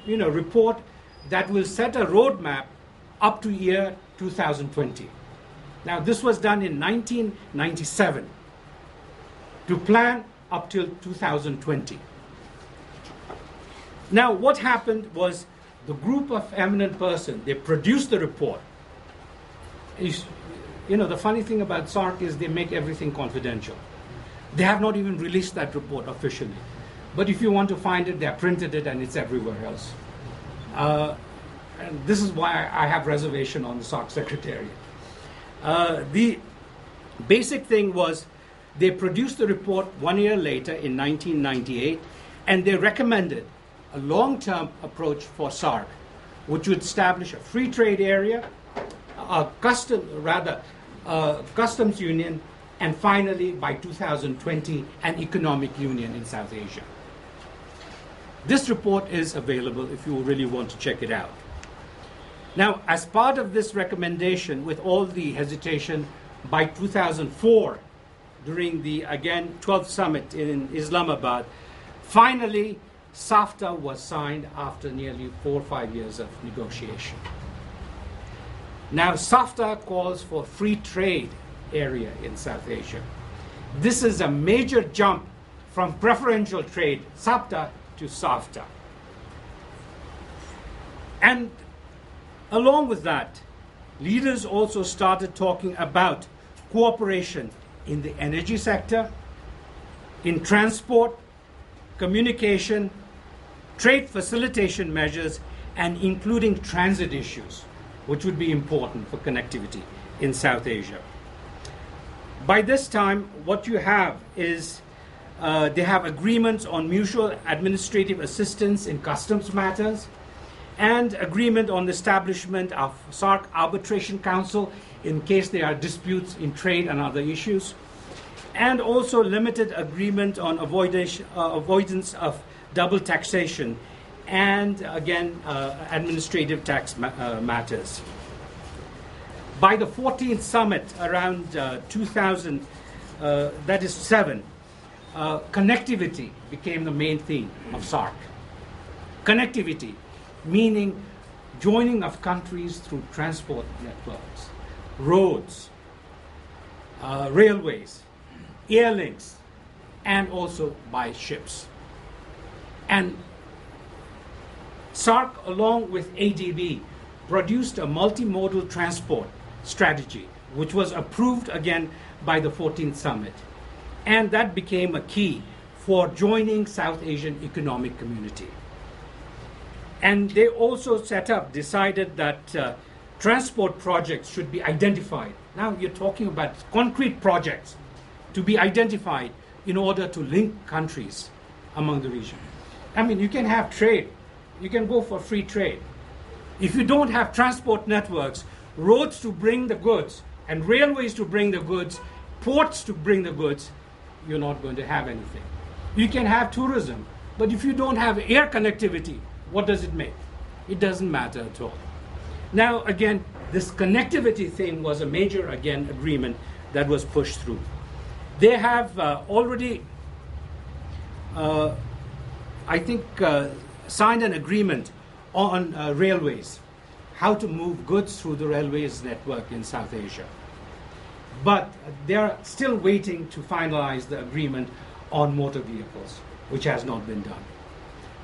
report that will set a roadmap up to year 2020. Now, this was done in 1997 to plan up till 2020. Now, what happened was the Group of Eminent Persons, they produced the report. The funny thing about SAARC is they make everything confidential. They have not even released that report officially. But if you want to find it, they have printed it and it's everywhere else. And this is why I have reservation on the SAARC Secretariat. The basic thing was they produced the report 1 year later in 1998, and they recommended a long-term approach for SAARC, which would establish a free trade area, a customs union, and finally, by 2020, an economic union in South Asia. This report is available if you really want to check it out. Now, as part of this recommendation, with all the hesitation, by 2004, during the, again, 12th summit in Islamabad, finally, SAFTA was signed after nearly 4 or 5 years of negotiation. Now, SAFTA calls for free trade area in South Asia. This is a major jump from preferential trade, SAFTA, to SAFTA. And along with that, leaders also started talking about cooperation in the energy sector, in transport, communication, trade facilitation measures, and including transit issues, which would be important for connectivity in South Asia. By this time, what you have is they have agreements on mutual administrative assistance in customs matters, and agreement on the establishment of SAARC Arbitration Council in case there are disputes in trade and other issues, and also limited agreement on avoidance of double taxation and, again, administrative tax matters. By the 14th summit around 2007, connectivity became the main theme of SAARC. Connectivity, meaning joining of countries through transport networks, roads, railways, air links, and also by ships. And SAARC, along with ADB, produced a multimodal transport strategy, which was approved again by the 14th summit. And that became a key for joining South Asian Economic Community. And they also decided that transport projects should be identified. Now you're talking about concrete projects to be identified in order to link countries among the region. I mean, you can have trade. You can go for free trade. If you don't have transport networks, roads to bring the goods, and railways to bring the goods, ports to bring the goods, you're not going to have anything. You can have tourism, but if you don't have air connectivity, what does it make? It doesn't matter at all. Now, again, this connectivity thing was a major, again, agreement that was pushed through. They have already, I think, signed an agreement on railways, how to move goods through the railways network in South Asia. But they're still waiting to finalize the agreement on motor vehicles, which has not been done.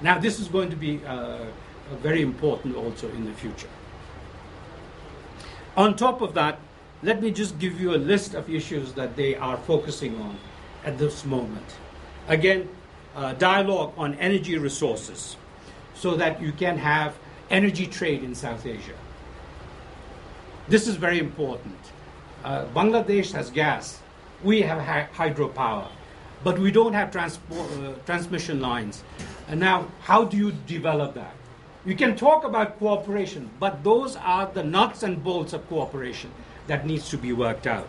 Now, this is going to be very important also in the future. On top of that, let me just give you a list of issues that they are focusing on at this moment. Again, dialogue on energy resources so that you can have energy trade in South Asia. This is very important. Bangladesh has gas. We have hydropower. But we don't have transmission lines. And now, how do you develop that? You can talk about cooperation, but those are the nuts and bolts of cooperation that needs to be worked out.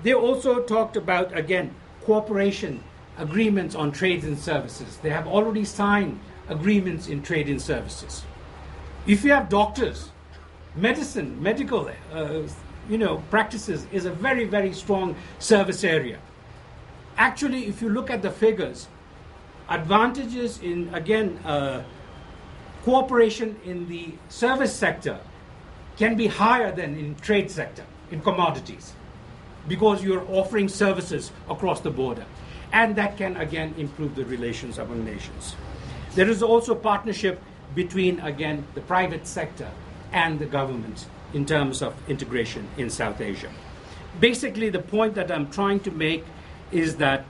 They also talked about, again, cooperation agreements on trades and services. They have already signed agreements in trade and services. If you have doctors, medicine, medical practices is a very, very strong service area. Actually, if you look at the figures, advantages in, again, cooperation in the service sector can be higher than in trade sector, in commodities, because you're offering services across the border. And that can, again, improve the relations among nations. There is also partnership between, again, the private sector and the government in terms of integration in South Asia. Basically, the point that I'm trying to make is that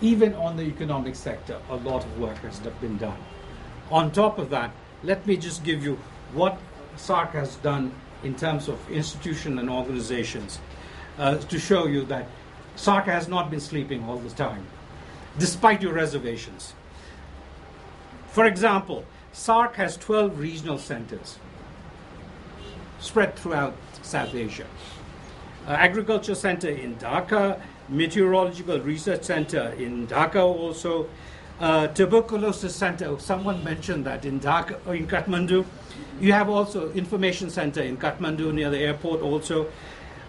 even on the economic sector, a lot of work has been done. On top of that, let me just give you what SAARC has done in terms of institutions and organizations to show you that SAARC has not been sleeping all the time, despite your reservations. For example, SAARC has 12 regional centers. spread throughout South Asia. Agriculture Center in Dhaka, Meteorological Research Center in Dhaka also, Tuberculosis Center, someone mentioned that in Dhaka, or in Kathmandu. You have also Information Center in Kathmandu near the airport also.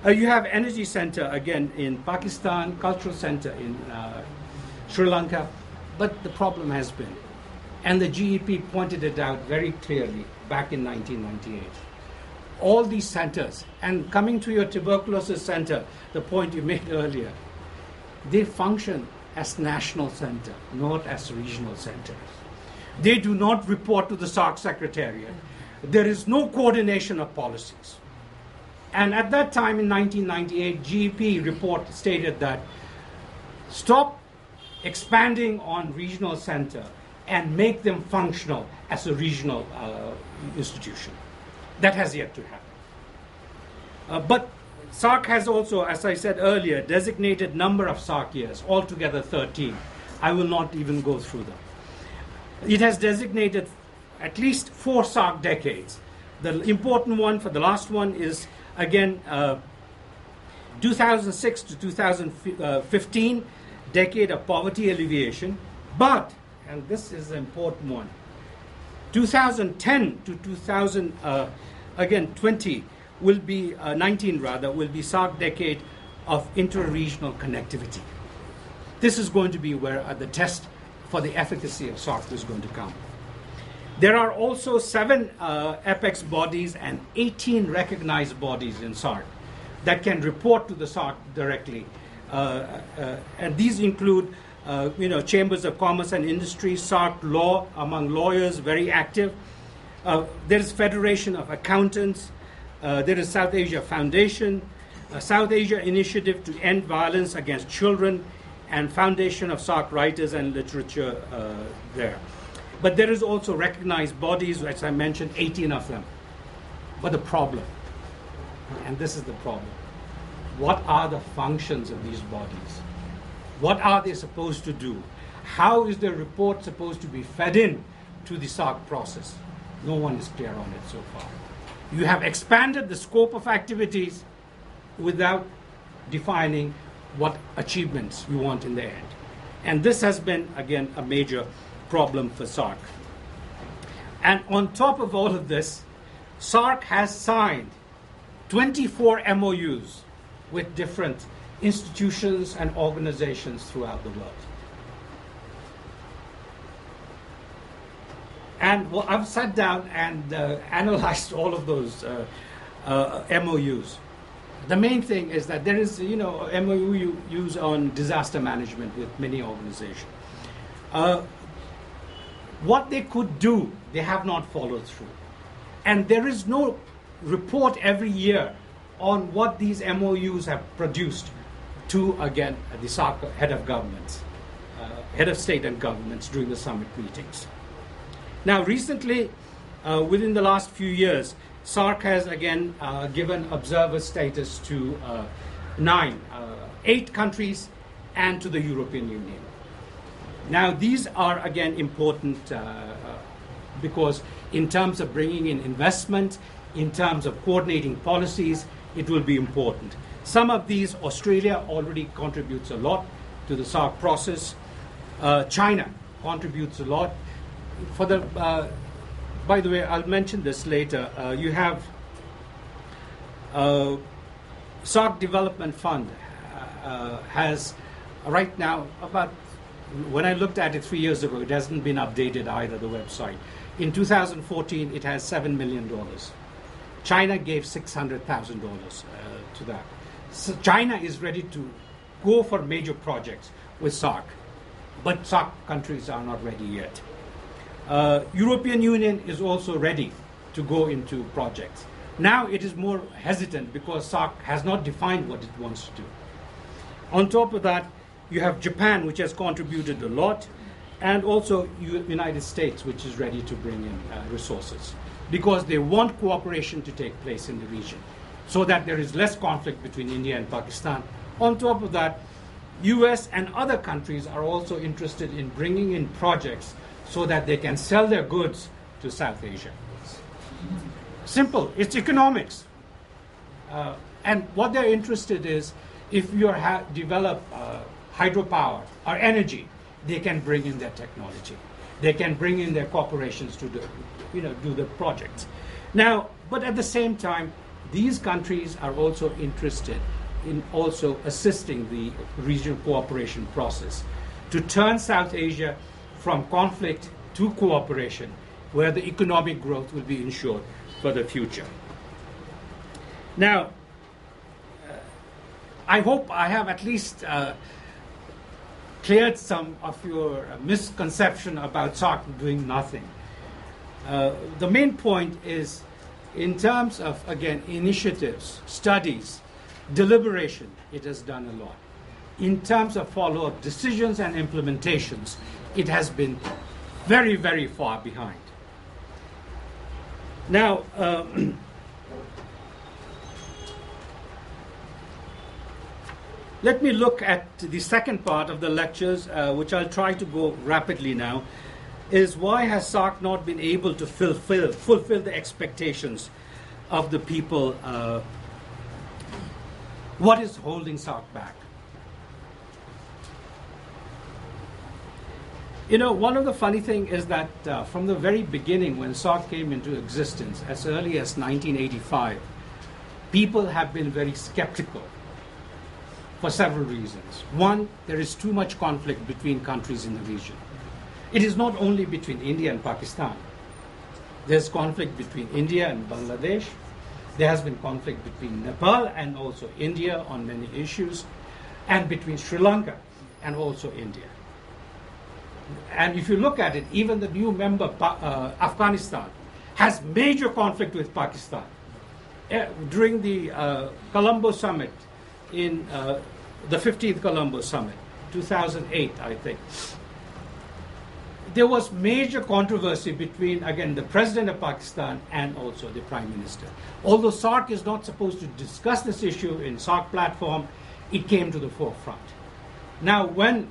You have Energy Center again in Pakistan, Cultural Center in Sri Lanka. But the problem has been, and the GEP pointed it out very clearly back in 1998, all these centers, and coming to your tuberculosis center, the point you made earlier, they function as national center, not as regional centers. They do not report to the SAARC Secretariat. There is no coordination of policies. And at that time in 1998, GEP report stated that stop expanding on regional center and make them functional as a regional institution. That has yet to happen. But SAARC has also, as I said earlier, designated number of SAARC years, altogether 13. I will not even go through them. It has designated at least 4 SAARC decades. The important one for the last one is, again, 2006 to 2015, decade of poverty alleviation. But, and this is the important one, 2010 to 2020 will be 19 rather will be SAARC decade of inter-regional connectivity. This is going to be where the test for the efficacy of SAARC is going to come. There are also 7 apex bodies and 18 recognized bodies in SAARC that can report to the SAARC directly, and these include chambers of commerce and industry, SAARC law among lawyers, very active. There is Federation of Accountants. There is South Asia Foundation, South Asia Initiative to End Violence Against Children, and Foundation of SAARC Writers and Literature there. But there is also recognized bodies, as I mentioned, 18 of them. But the problem, and this is the problem, what are the functions of these bodies? What are they supposed to do? How is their report supposed to be fed in to the SAARC process? No one is clear on it so far. You have expanded the scope of activities without defining what achievements you want in the end. And this has been, again, a major problem for SAARC. And on top of all of this, SAARC has signed 24 MOUs with different institutions and organizations throughout the world. And well, I've sat down and analyzed all of those MOUs. The main thing is that there is, MOUs on disaster management with many organizations. What they could do, they have not followed through. And there is no report every year on what these MOUs have produced to, again, the SAARC head of governments, head of state and governments during the summit meetings. Now, recently, within the last few years, SAARC has again given observer status to 8 countries and to the European Union. Now, these are again important because in terms of bringing in investment, in terms of coordinating policies, it will be important. Some of these, Australia already contributes a lot to the SAARC process. China contributes a lot. For the, by the way, I'll mention this later. You have SAARC Development Fund has right now about, when I looked at it 3 years ago, it hasn't been updated either, the website. In 2014, it has $7 million. China gave $600,000 to that. So China is ready to go for major projects with SAARC, but SAARC countries are not ready yet. European Union is also ready to go into projects. Now it is more hesitant because SAARC has not defined what it wants to do. On top of that, you have Japan, which has contributed a lot, and also United States, which is ready to bring in resources because they want cooperation to take place in the region so that there is less conflict between India and Pakistan. On top of that, US and other countries are also interested in bringing in projects so that they can sell their goods to South Asia. Simple. It's economics. And what they're interested is if you develop hydropower or energy, they can bring in their technology. They can bring in their corporations to do the projects. Now, but at the same time, these countries are also interested in also assisting the regional cooperation process to turn South Asia from conflict to cooperation, where the economic growth will be ensured for the future. Now, I hope I have at least cleared some of your misconception about SAARC doing nothing. The main point is, in terms of, again, initiatives, studies, deliberation, it has done a lot. In terms of follow-up decisions and implementations, it has been very, very far behind. Now, let me look at the second part of the lectures, which I'll try to go rapidly now, is why has SAARC not been able to fulfill the expectations of the people? What is holding SAARC back? You know, one of the funny things is that from the very beginning, when SAARC came into existence, as early as 1985, people have been very skeptical for several reasons. One, there is too much conflict between countries in the region. It is not only between India and Pakistan. There's conflict between India and Bangladesh. There has been conflict between Nepal and also India on many issues, and between Sri Lanka and also India. And if you look at it, even the new member, Afghanistan, has major conflict with Pakistan. During the Colombo Summit, in the 15th Colombo Summit, 2008, I think, there was major controversy between, again, the President of Pakistan and also the Prime Minister. Although SAARC is not supposed to discuss this issue in SAARC platform, it came to the forefront. Now, when,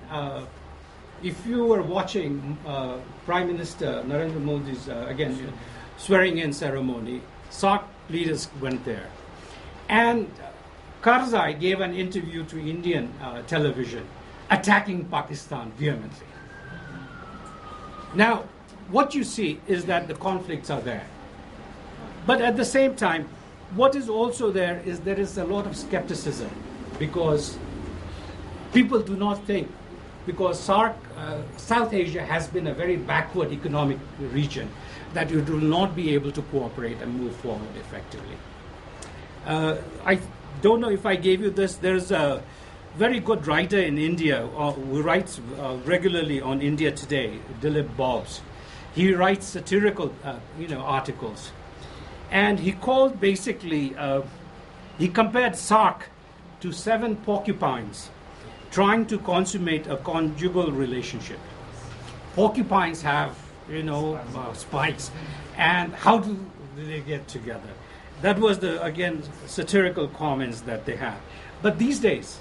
if you were watching Prime Minister Narendra Modi's, again, swearing-in ceremony, SAARC leaders went there. And Karzai gave an interview to Indian television attacking Pakistan vehemently. Now, what you see is that the conflicts are there. But at the same time, what is also there is a lot of skepticism, because people do not think, because SAARC, South Asia has been a very backward economic region, that it will not be able to cooperate and move forward effectively. I don't know if I gave you this. There's a very good writer in India who writes regularly on India Today, Dilip Bobs. He writes satirical, articles, and he called basically he compared SAARC to 7 porcupines trying to consummate a conjugal relationship. Porcupines have spikes, and how do they get together? That was the, again, satirical comments that they had. But these days,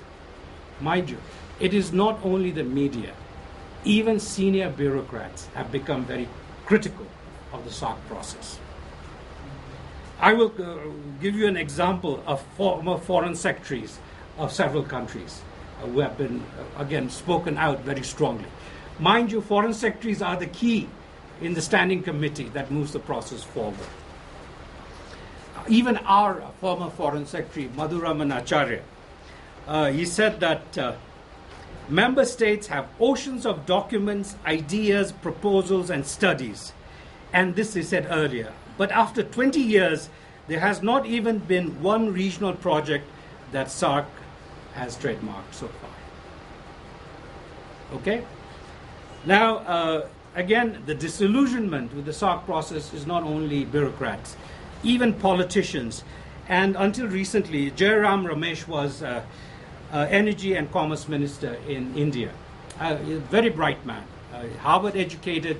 mind you, it is not only the media. Even senior bureaucrats have become very critical of the SAARC process. I will give you an example of former foreign secretaries of several countries who have been, again, spoken out very strongly. Mind you, foreign secretaries are the key in the standing committee that moves the process forward. Even our former foreign secretary, Madhuraman Acharya, he said that member states have oceans of documents, ideas, proposals, and studies. And this he said earlier. But after 20 years, there has not even been one regional project that SAARC has trademarked so far. Okay? Now, again, the disillusionment with the SAARC process is not only bureaucrats, even politicians. And until recently, Jairam Ramesh was Energy and Commerce Minister in India. A very bright man, Harvard educated.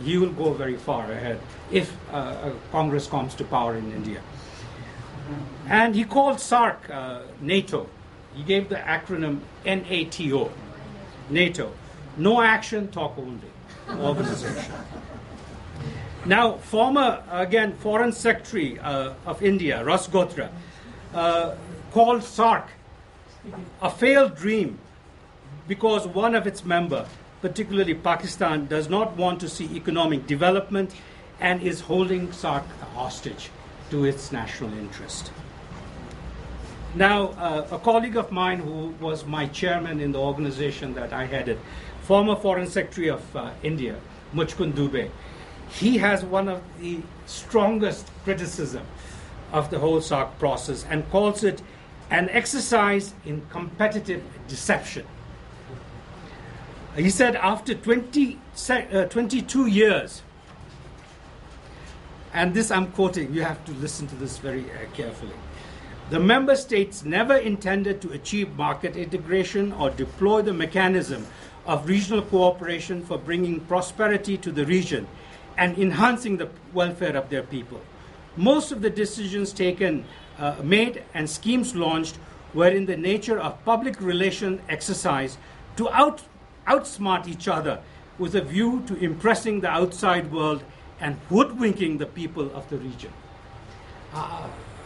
He will go very far ahead if Congress comes to power in India. And he called SAARC NATO. He gave the acronym NATO, NATO. No action, talk only organization. Now, former, again, Foreign Secretary of India, Ras Gotra, called SAARC a failed dream because one of its members, particularly Pakistan, does not want to see economic development and is holding SAARC hostage to its national interest. Now, a colleague of mine who was my chairman in the organization that I headed, former Foreign Secretary of India, Muchkund Dubey, he has one of the strongest criticism of the whole SAARC process and calls it an exercise in competitive deception. He said after 22 years, and this I'm quoting, you have to listen to this very carefully. The member states never intended to achieve market integration or deploy the mechanism of regional cooperation for bringing prosperity to the region and enhancing the welfare of their people. Most of the decisions made and schemes launched were in the nature of public relation exercise to outsmart each other with a view to impressing the outside world and hoodwinking the people of the region.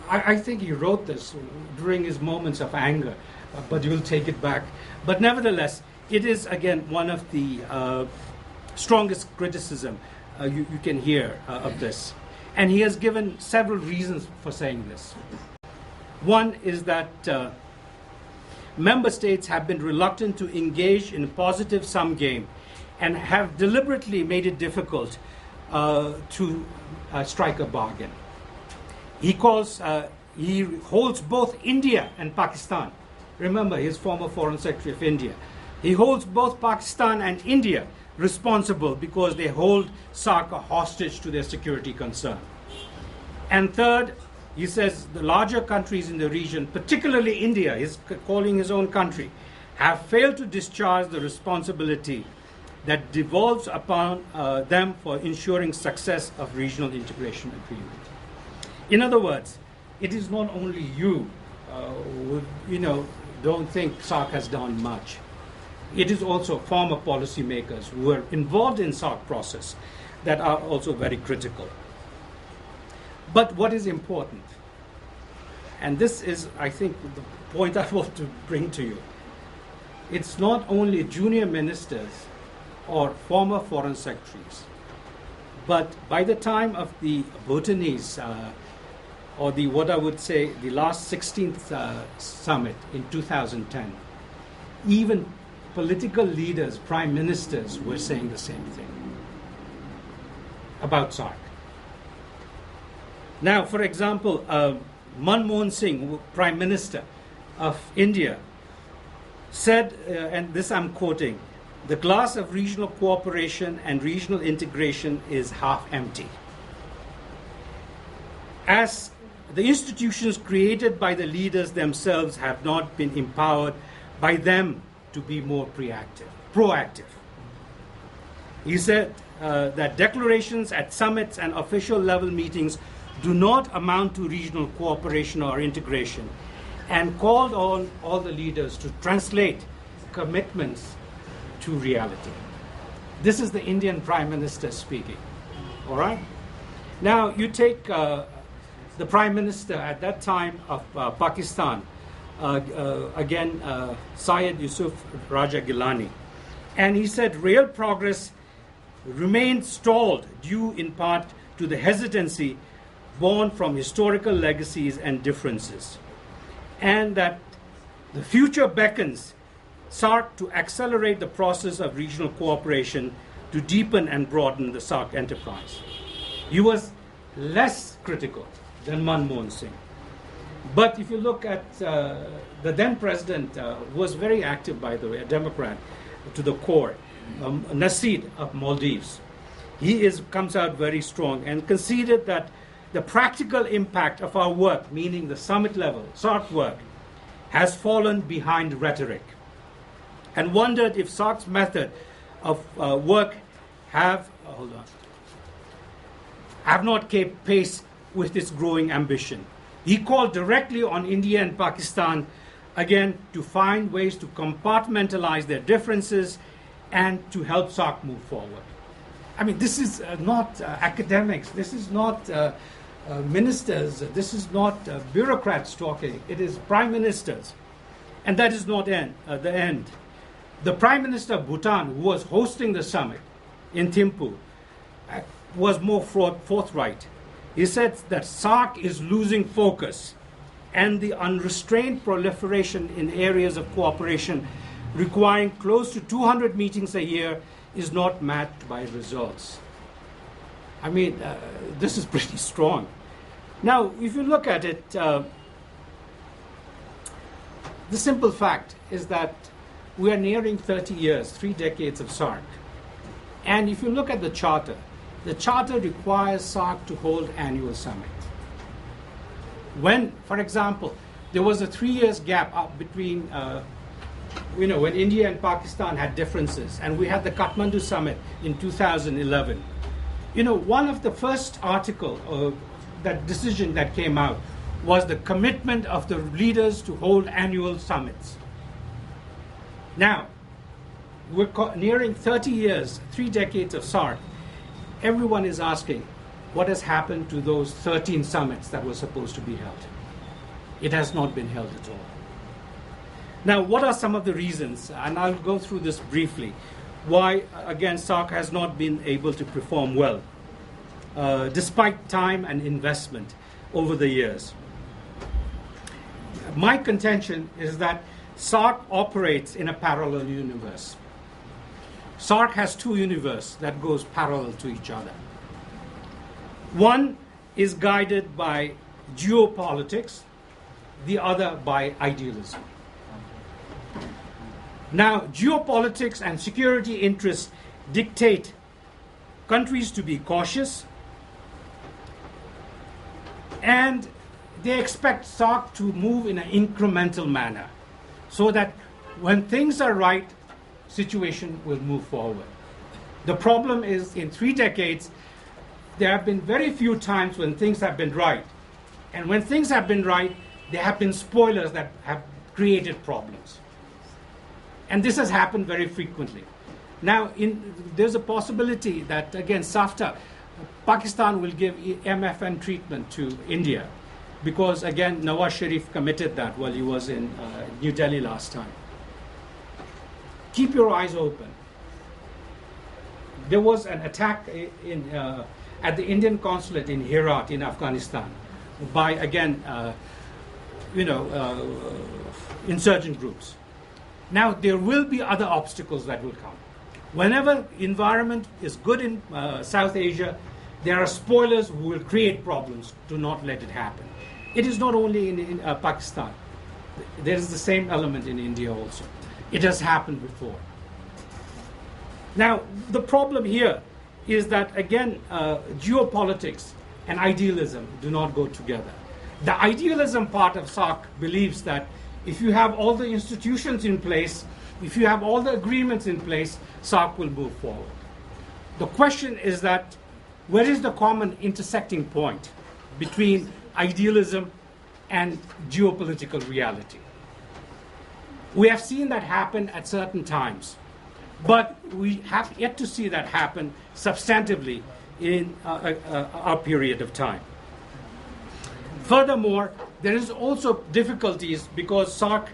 I think he wrote this during his moments of anger, but you'll take it back. But nevertheless, it is, again, one of the strongest criticism you can hear of this. And he has given several reasons for saying this. One is that member states have been reluctant to engage in a positive sum game and have deliberately made it difficult to strike a bargain. He holds both India and Pakistan. Remember, he is former Foreign Secretary of India. He holds both Pakistan and India responsible because they hold SAARC a hostage to their security concern. And third, he says the larger countries in the region, particularly India, he's calling his own country, have failed to discharge the responsibility that devolves upon them for ensuring success of regional integration agreement. In other words, it is not only you who don't think SAARC has done much. It is also former policymakers who are involved in SAARC process that are also very critical. But what is important, and this is, I think, the point I want to bring to you, it's not only junior ministers or former foreign secretaries, but by the time of the Bhutanese, or what I would say, the last 16th summit in 2010, even political leaders, prime ministers were saying the same thing about SAARC. Now, for example, Manmohan Singh, Prime Minister of India, said, and this I'm quoting, "The glass of regional cooperation and regional integration is half empty. As the institutions created by the leaders themselves have not been empowered by them to be more proactive. He said that declarations at summits and official level meetings do not amount to regional cooperation or integration, and called on all the leaders to translate commitments to reality. This is the Indian Prime Minister speaking. All right? Now, you take the Prime Minister at that time of Pakistan, Syed Yusuf Raja Gilani, and he said real progress remained stalled due in part to the hesitancy born from historical legacies and differences, and that the future beckons SAARC to accelerate the process of regional cooperation to deepen and broaden the SAARC enterprise. He was less critical than Manmohan Singh. But if you look at the then president, who was very active, by the way, a Democrat to the core, Nasheed of Maldives, he comes out very strong and conceded that the practical impact of our work, meaning the summit level SAARC work, has fallen behind rhetoric, and wondered if SAARC's method of work have not kept pace with its growing ambition. He called directly on India and Pakistan, again, to find ways to compartmentalize their differences and to help SAARC move forward. I mean, this is not academics, this is not ministers, this is not bureaucrats talking, it is prime ministers. And that is not the end. The Prime Minister of Bhutan, who was hosting the summit in Thimphu, was more forthright. He said that SAARC is losing focus, and the unrestrained proliferation in areas of cooperation requiring close to 200 meetings a year is not matched by results. I mean, this is pretty strong. Now, if you look at it, the simple fact is that we are nearing 30 years, 3 decades of SAARC. And if you look at the charter requires SAARC to hold annual summit. When, for example, there was a 3 years gap up between, when India and Pakistan had differences, and we had the Kathmandu summit in 2011. One of the first article, that decision that came out, was the commitment of the leaders to hold annual summits. Now, we're nearing 30 years, 3 decades of SAARC. Everyone is asking, what has happened to those 13 summits that were supposed to be held? It has not been held at all. Now, what are some of the reasons? And I'll go through this briefly. Why, again, SAARC has not been able to perform well, despite time and investment over the years. My contention is that SAARC operates in a parallel universe. SAARC has 2 universes that goes parallel to each other. One is guided by geopolitics, the other by idealism. Now, geopolitics and security interests dictate countries to be cautious, and they expect SAARC to move in an incremental manner so that when things are right, situation will move forward. The problem is, in 3 decades, there have been very few times when things have been right. And when things have been right, there have been spoilers that have created problems. And this has happened very frequently. Now, there's a possibility that, again, SAFTA, Pakistan will give MFN treatment to India because, again, Nawaz Sharif committed that while he was in New Delhi last time. Keep your eyes open. There was an attack at the Indian consulate in Herat in Afghanistan by, again, insurgent groups. Now, there will be other obstacles that will come. Whenever environment is good in South Asia, there are spoilers who will create problems. Do not let it happen. It is not only in Pakistan. There is the same element in India also. It has happened before. Now, the problem here is that, again, geopolitics and idealism do not go together. The idealism part of SAARC believes that if you have all the institutions in place, if you have all the agreements in place, SAARC will move forward. The question is that where is the common intersecting point between idealism and geopolitical reality? We have seen that happen at certain times, but we have yet to see that happen substantively in our period of time. Furthermore, there is also difficulties because SAARC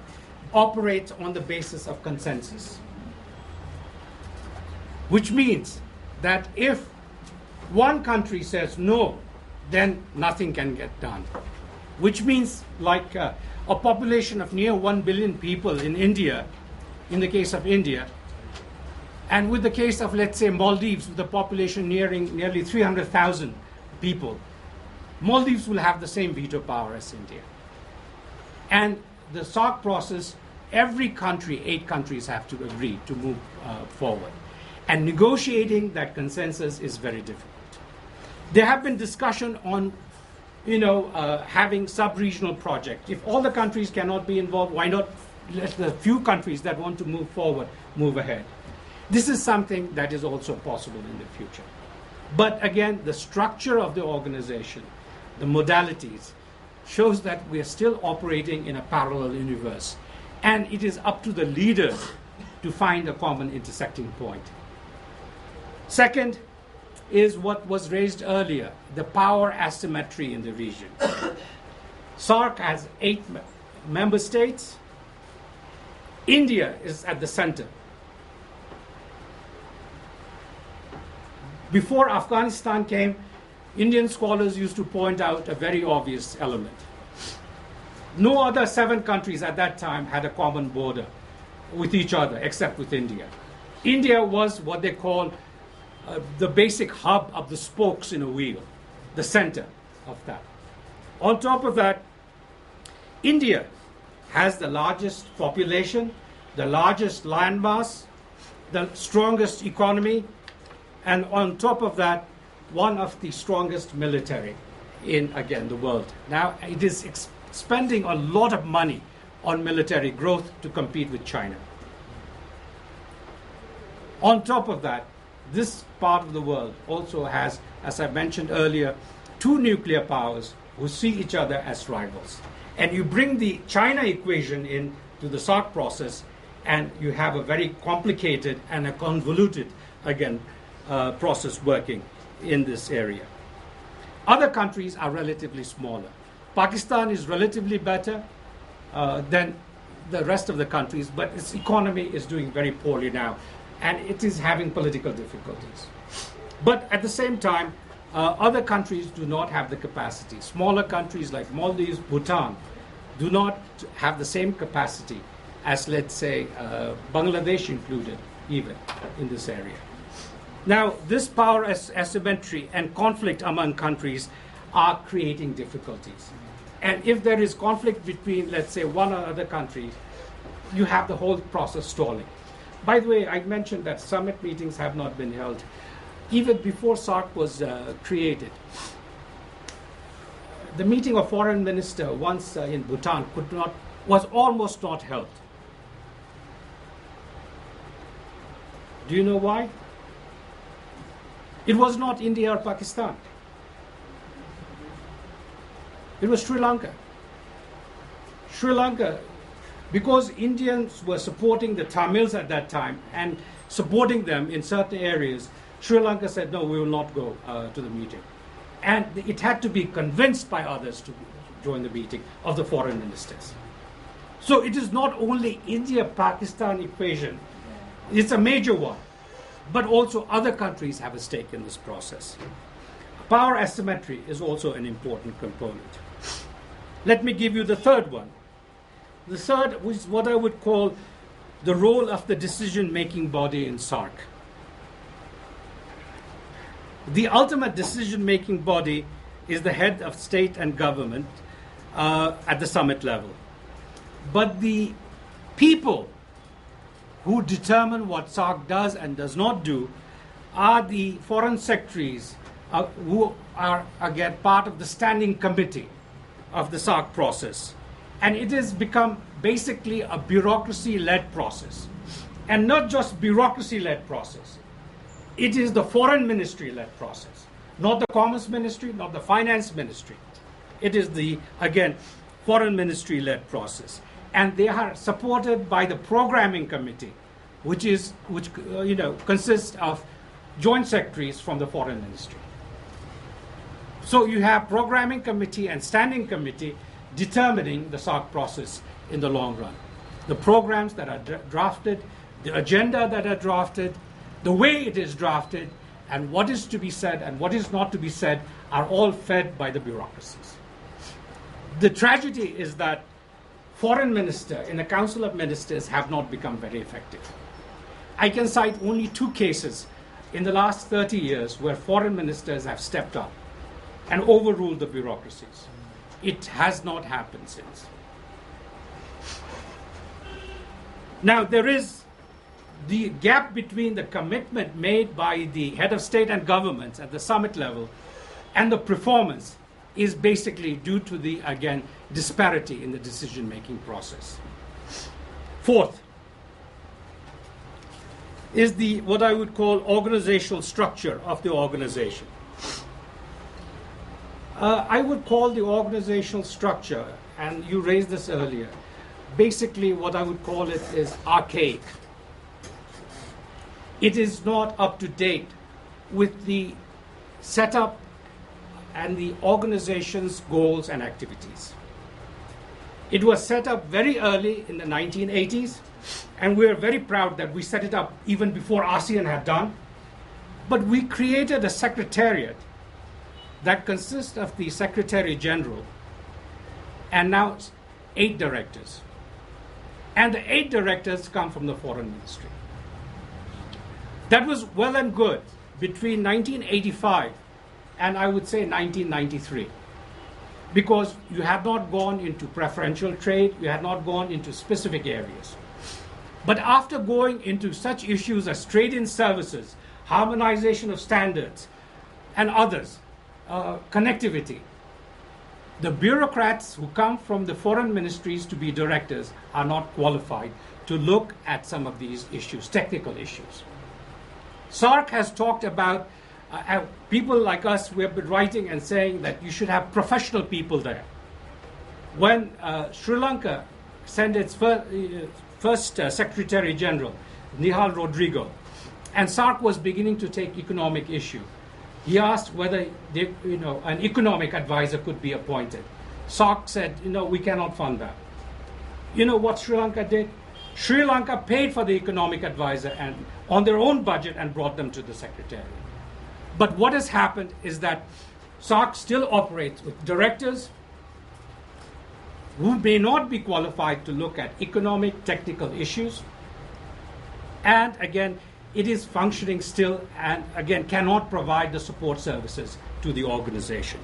operates on the basis of consensus, which means that if one country says no, then nothing can get done. Which means, like a population of near 1 billion people in India, in the case of India, and with the case of, let's say, Maldives, with a population nearing nearly 300,000 people, Maldives will have the same veto power as India. And the SAARC process, every country, 8 countries have to agree to move forward. And negotiating that consensus is very difficult. There have been discussion on having sub-regional projects. If all the countries cannot be involved, why not let the few countries that want to move forward move ahead? This is something that is also possible in the future. But again, the structure of the organization, the modalities, shows that we are still operating in a parallel universe. And it is up to the leaders to find a common intersecting point. Second, is what was raised earlier, the power asymmetry in the region. SAARC has 8 member states. India is at the center. Before Afghanistan came, Indian scholars used to point out a very obvious element. No other 7 countries at that time had a common border with each other except with India. India was what they call the basic hub of the spokes in a wheel, the center of that. On top of that, India has the largest population, the largest landmass, the strongest economy, and on top of that, one of the strongest military in, again, the world. Now, it is spending a lot of money on military growth to compete with China. On top of that, this part of the world also has, as I mentioned earlier, 2 nuclear powers who see each other as rivals. And you bring the China equation in to the SAARC process, and you have a very complicated and a convoluted, again, process working in this area. Other countries are relatively smaller. Pakistan is relatively better than the rest of the countries, but its economy is doing very poorly now, and it is having political difficulties. But at the same time, other countries do not have the capacity. Smaller countries like Maldives, Bhutan, do not have the same capacity as, let's say, Bangladesh included, even in this area. Now, this power asymmetry and conflict among countries are creating difficulties. And if there is conflict between, let's say, one or other country, you have the whole process stalling. By the way, I mentioned that summit meetings have not been held. Even before SAARC was created, the meeting of foreign minister once in Bhutan was almost not held. Do you know why? It was not India or Pakistan. It was Sri Lanka. Sri Lanka, because Indians were supporting the Tamils at that time and supporting them in certain areas, Sri Lanka said, no, we will not go to the meeting. And it had to be convinced by others to join the meeting of the foreign ministers. So it is not only India-Pakistan equation, it's a major one, but also other countries have a stake in this process. Power asymmetry is also an important component. Let me give you the third one. The third is what I would call the role of the decision-making body in SAARC. The ultimate decision-making body is the head of state and government at the summit level. But the people who determine what SAARC does and does not do are the foreign secretaries who are, again, part of the standing committee of the SAARC process. And it has become basically a bureaucracy-led process. And not just bureaucracy-led process. It is the foreign ministry-led process. Not the commerce ministry, not the finance ministry. It is the, again, foreign ministry-led process. And they are supported by the programming committee, which consists of joint secretaries from the foreign ministry. So you have programming committee and standing committee determining the SAARC process in the long run. The programs that are drafted, the agenda that are drafted, the way it is drafted, and what is to be said and what is not to be said are all fed by the bureaucracies. The tragedy is that foreign minister in the Council of Ministers have not become very effective. I can cite only 2 cases in the last 30 years where foreign ministers have stepped up and overruled the bureaucracies. It has not happened since. Now, there is the gap between the commitment made by the head of state and governments at the summit level and the performance is basically due to the, again, disparity in the decision-making process. Fourth is the, what I would call, organizational structure of the organization. I would call the organizational structure, and you raised this earlier, basically what I would call it is archaic. It is not up to date with the setup and the organization's goals and activities. It was set up very early in the 1980s, and we're very proud that we set it up even before ASEAN had done. But we created a secretariat that consists of the Secretary General and now 8 directors. And the 8 directors come from the Foreign Ministry. That was well and good between 1985 and I would say 1993, because you had not gone into preferential trade, you had not gone into specific areas. But after going into such issues as trade in services, harmonization of standards, and others, connectivity, the bureaucrats who come from the foreign ministries to be directors are not qualified to look at some of these issues, technical issues. SAARC has talked about people like us. We have been writing and saying that you should have professional people there. When Sri Lanka sent its first Secretary General, Nihal Rodrigo, and SAARC was beginning to take economic issue, he asked whether an economic advisor could be appointed. SAARC said, we cannot fund that. You know what Sri Lanka did? Sri Lanka paid for the economic advisor and on their own budget and brought them to the Secretariat. But what has happened is that SAARC still operates with directors who may not be qualified to look at economic, technical issues. And again, it is functioning still and again cannot provide the support services to the organization.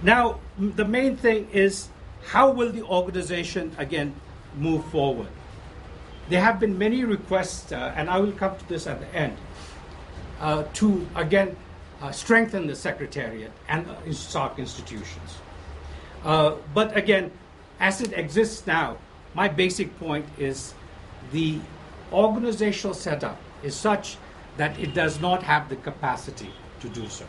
Now, the main thing is, how will the organization again move forward? There have been many requests, and I will come to this at the end, to again strengthen the Secretariat and SAARC institutions. But again, as it exists now, my basic point is the organizational setup is such that it does not have the capacity to do so.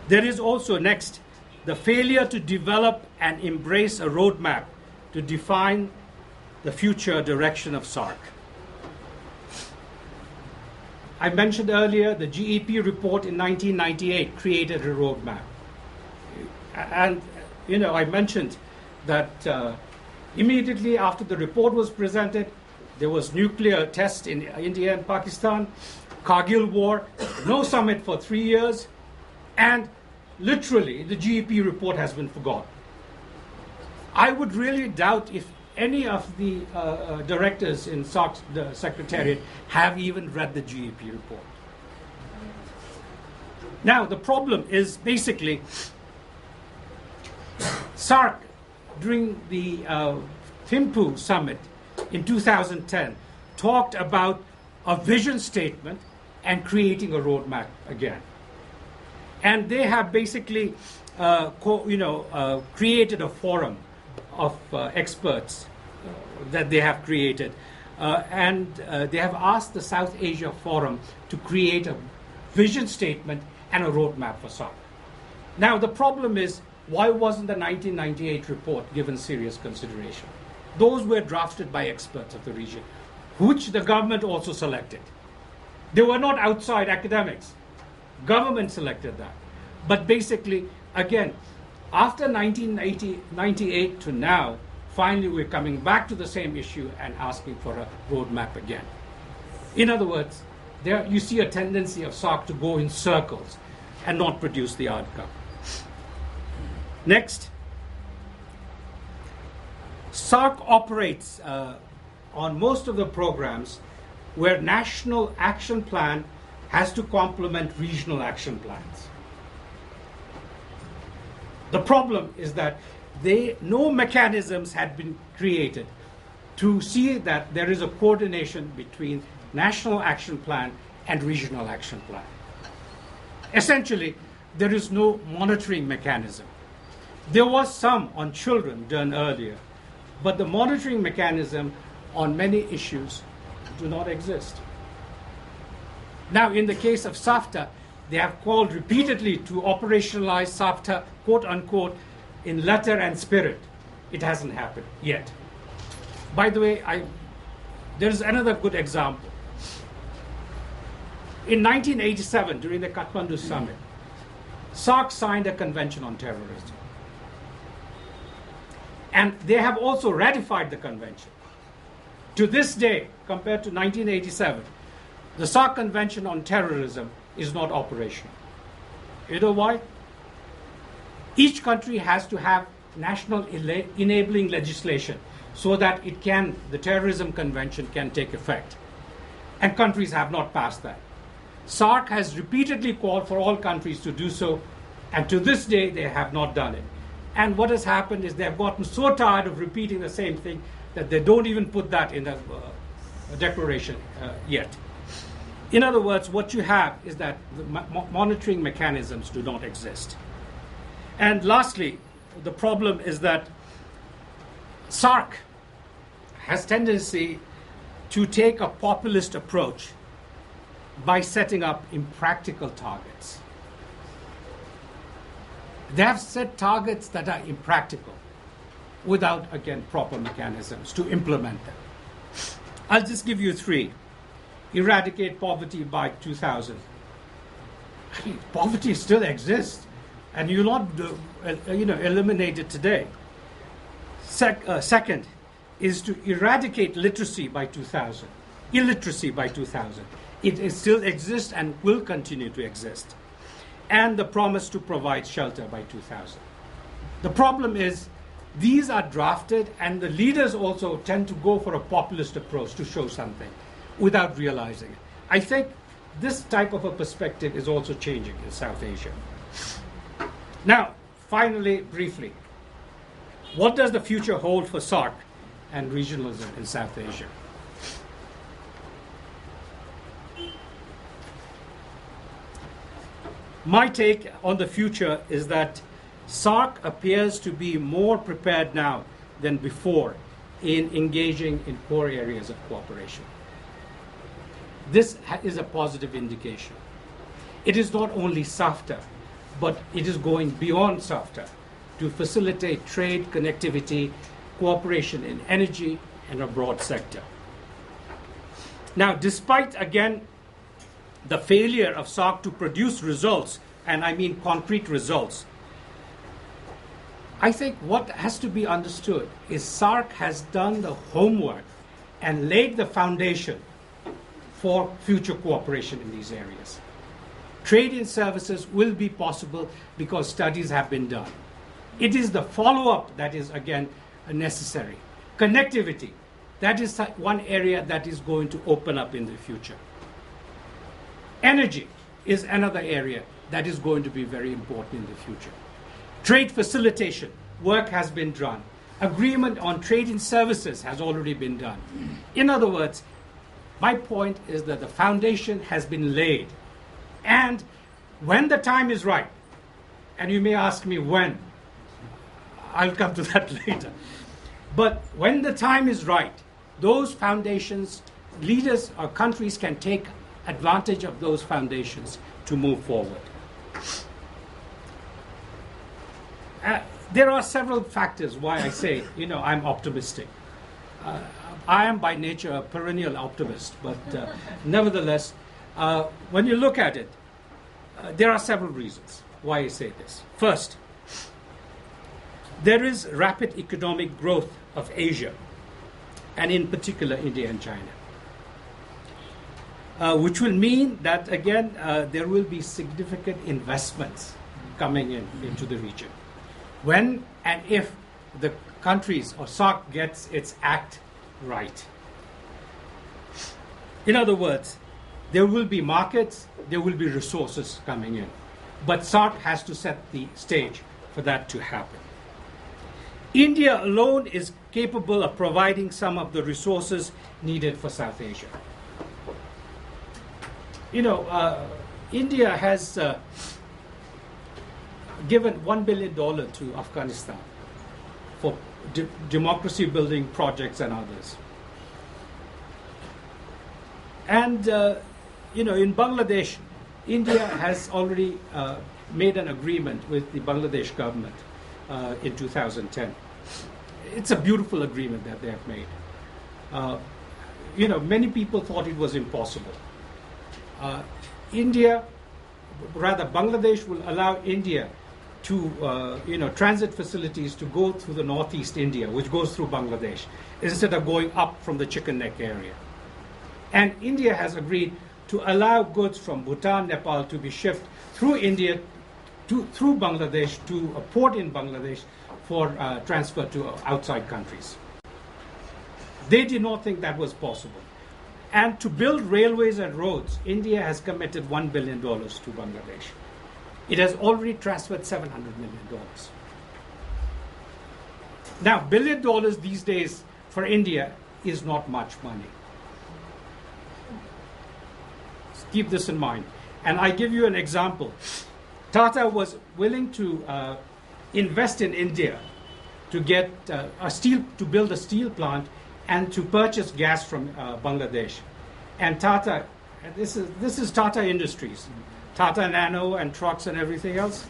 There is also, next, the failure to develop and embrace a roadmap to define the future direction of SAARC. I mentioned earlier the GEP report in 1998 created a roadmap. And, I mentioned that immediately after the report was presented, there was nuclear test in India and Pakistan, Kargil war, no summit for 3 years, and literally the GEP report has been forgotten. I would really doubt if any of the directors in SAARC, the Secretariat, have even read the GEP report. Now, the problem is basically SAARC, during the Thimphu summit in 2010, talked about a vision statement and creating a roadmap again. And they have basically created a forum of experts that they have created. And they have asked the South Asia Forum to create a vision statement and a roadmap for SAARC. Now, the problem is, why wasn't the 1998 report given serious consideration? Those were drafted by experts of the region, which the government also selected. They were not outside academics. Government selected that. But basically, again, after 1998 to now, finally we're coming back to the same issue and asking for a roadmap again. In other words, there you see a tendency of SAARC to go in circles and not produce the outcome. Next, SAARC operates on most of the programs where national action plan has to complement regional action plans. The problem is that no mechanisms had been created to see that there is a coordination between national action plan and regional action plan. Essentially, there is no monitoring mechanism. There was some on children done earlier, but the monitoring mechanism on many issues do not exist. Now, in the case of SAFTA, they have called repeatedly to operationalize SAFTA, quote unquote, in letter and spirit. It hasn't happened yet. By the way, There is another good example. In 1987, during the Kathmandu summit, SAARC signed a convention on terrorism. And they have also ratified the convention. To this day, compared to 1987, the SAARC convention on terrorism is not operational. You know why? Each country has to have national enabling legislation so that the terrorism convention can take effect. And countries have not passed that. SAARC has repeatedly called for all countries to do so, and to this day they have not done it. And what has happened is they have gotten so tired of repeating the same thing that they don't even put that in the declaration yet. In other words, what you have is that the monitoring mechanisms do not exist. And lastly, the problem is that SAARC has tendency to take a populist approach by setting up impractical targets. They have set targets that are impractical without, again, proper mechanisms to implement them. I'll just give you three. Eradicate poverty by 2000. I mean, poverty still exists, and you'll not eliminate it today. Second is to eradicate literacy by 2000. Illiteracy by 2000. It still exists and will continue to exist. And the promise to provide shelter by 2000. The problem is these are drafted, and the leaders also tend to go for a populist approach to show something without realizing it. I think this type of a perspective is also changing in South Asia. Now, finally, briefly, what does the future hold for SAARC and regionalism in South Asia? My take on the future is that SAARC appears to be more prepared now than before in engaging in core areas of cooperation. This is a positive indication. It is not only SAFTA, but it is going beyond SAFTA to facilitate trade, connectivity, cooperation in energy and a broad sector. Now, despite, again, the failure of SAARC to produce results, and I mean concrete results, I think what has to be understood is SAARC has done the homework and laid the foundation for future cooperation in these areas. Trade in services will be possible because studies have been done. It is the follow-up that is, again, necessary. Connectivity, that is one area that is going to open up in the future. Energy is another area that is going to be very important in the future. Trade facilitation, work has been done. Agreement on trade in services has already been done. In other words, my point is that the foundation has been laid. And when the time is right, and you may ask me when, I'll come to that later. But when the time is right, those foundations, leaders or countries can take advantage of those foundations to move forward. There are several factors why I say, I'm optimistic. I am by nature a perennial optimist, but nevertheless, when you look at it, there are several reasons why I say this. First, there is rapid economic growth of Asia, and in particular India and China, which will mean that, again, there will be significant investments coming into the region. When and if the countries or SAARC gets its act right. In other words, there will be markets, there will be resources coming in. But SAARC has to set the stage for that to happen. India alone is capable of providing some of the resources needed for South Asia. India has given $1 billion to Afghanistan for democracy building projects and others. And, in Bangladesh, India has already made an agreement with the Bangladesh government in 2010. It's a beautiful agreement that they have made. many people thought it was impossible. Bangladesh will allow India to, transit facilities to go through the northeast India, which goes through Bangladesh, instead of going up from the Chicken Neck area. And India has agreed to allow goods from Bhutan, Nepal to be shipped through India, through Bangladesh, to a port in Bangladesh for transfer to outside countries. They did not think that was possible. And to build railways and roads, India has committed $1 billion to Bangladesh. It has already transferred $700 million. Now, $1 billion these days for India is not much money. Keep this in mind. And I give you an example. Tata was willing to invest in India to get to build a steel plant and to purchase gas from Bangladesh. And Tata, this is Tata Industries, Tata Nano and trucks and everything else.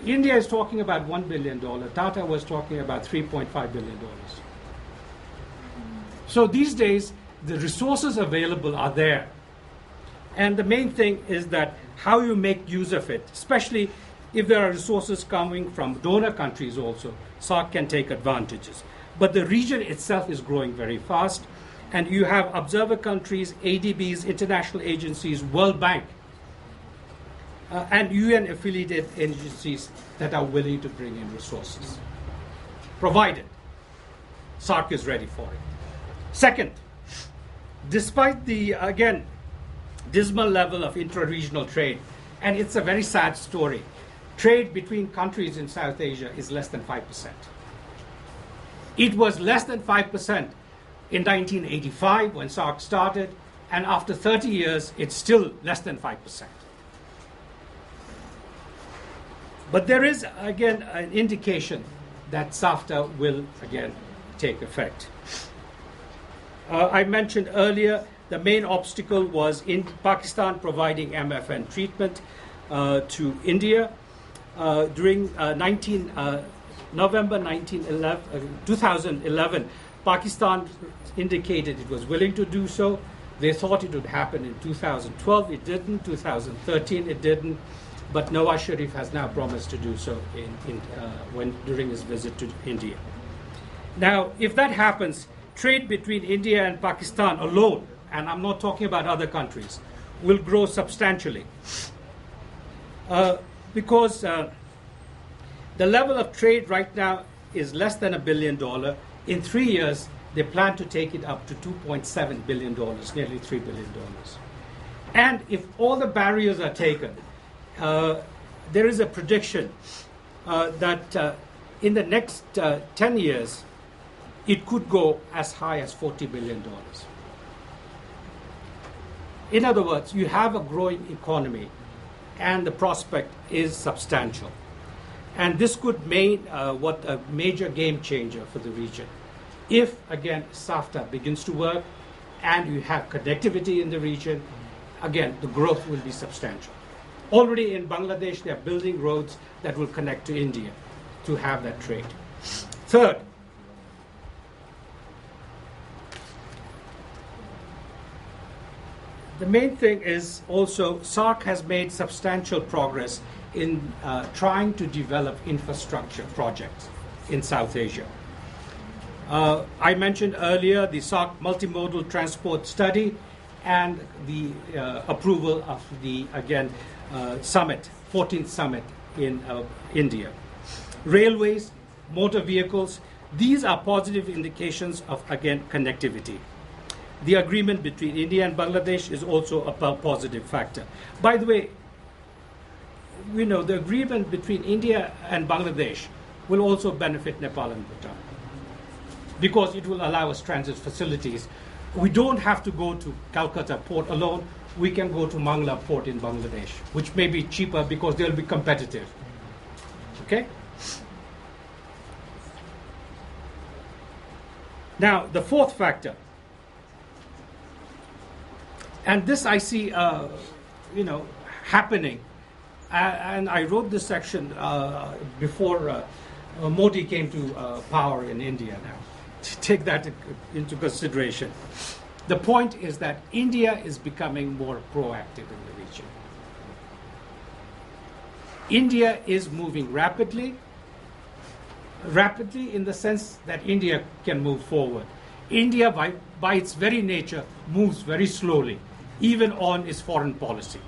India is talking about $1 billion. Tata was talking about $3.5 billion. So these days, the resources available are there. And the main thing is that how you make use of it, especially if there are resources coming from donor countries also, SAARC can take advantages. But the region itself is growing very fast, and you have observer countries, ADBs, international agencies, World Bank, and UN affiliated agencies that are willing to bring in resources, provided SAARC is ready for it. Second, despite the, again, dismal level of intra-regional trade, and it's a very sad story, trade between countries in South Asia is less than 5%. It was less than 5% in 1985 when SAARC started, and after 30 years, it's still less than 5%. But there is, again, an indication that SAFTA will, again, take effect. I mentioned earlier the main obstacle was in Pakistan providing MFN treatment to India. During November 2011, Pakistan indicated it was willing to do so. They thought it would happen in 2012. It didn't. 2013, it didn't. But Nawaz Sharif has now promised to do so during his visit to India. Now, if that happens, trade between India and Pakistan alone, and I'm not talking about other countries, will grow substantially. Because the level of trade right now is less than $1 billion. In 3 years, they plan to take it up to $2.7 billion, nearly $3 billion. And if all the barriers are taken, there is a prediction that in the next 10 years, it could go as high as $40 billion. In other words, you have a growing economy, and the prospect is substantial. And this could make what a major game changer for the region. If, again, SAFTA begins to work and you have connectivity in the region, again, the growth will be substantial. Already in Bangladesh, they are building roads that will connect to India to have that trade. Third, the main thing is also SAARC has made substantial progress in trying to develop infrastructure projects in South Asia. I mentioned earlier the SAARC multimodal transport study and the approval of the, again, summit, 14th summit in India. Railways, motor vehicles, these are positive indications of, again, connectivity. The agreement between India and Bangladesh is also a positive factor. By the way, the agreement between India and Bangladesh will also benefit Nepal and Bhutan because it will allow us transit facilities. We don't have to go to Calcutta port alone. We can go to Mangla port in Bangladesh, which may be cheaper because they'll be competitive. Okay? Now, the fourth factor, and this I see, happening. And I wrote this section before Modi came to power in India now. take that into consideration. The point is that India is becoming more proactive in the region. India is moving rapidly in the sense that India can move forward. India, by its very nature, moves very slowly, even on its foreign policy.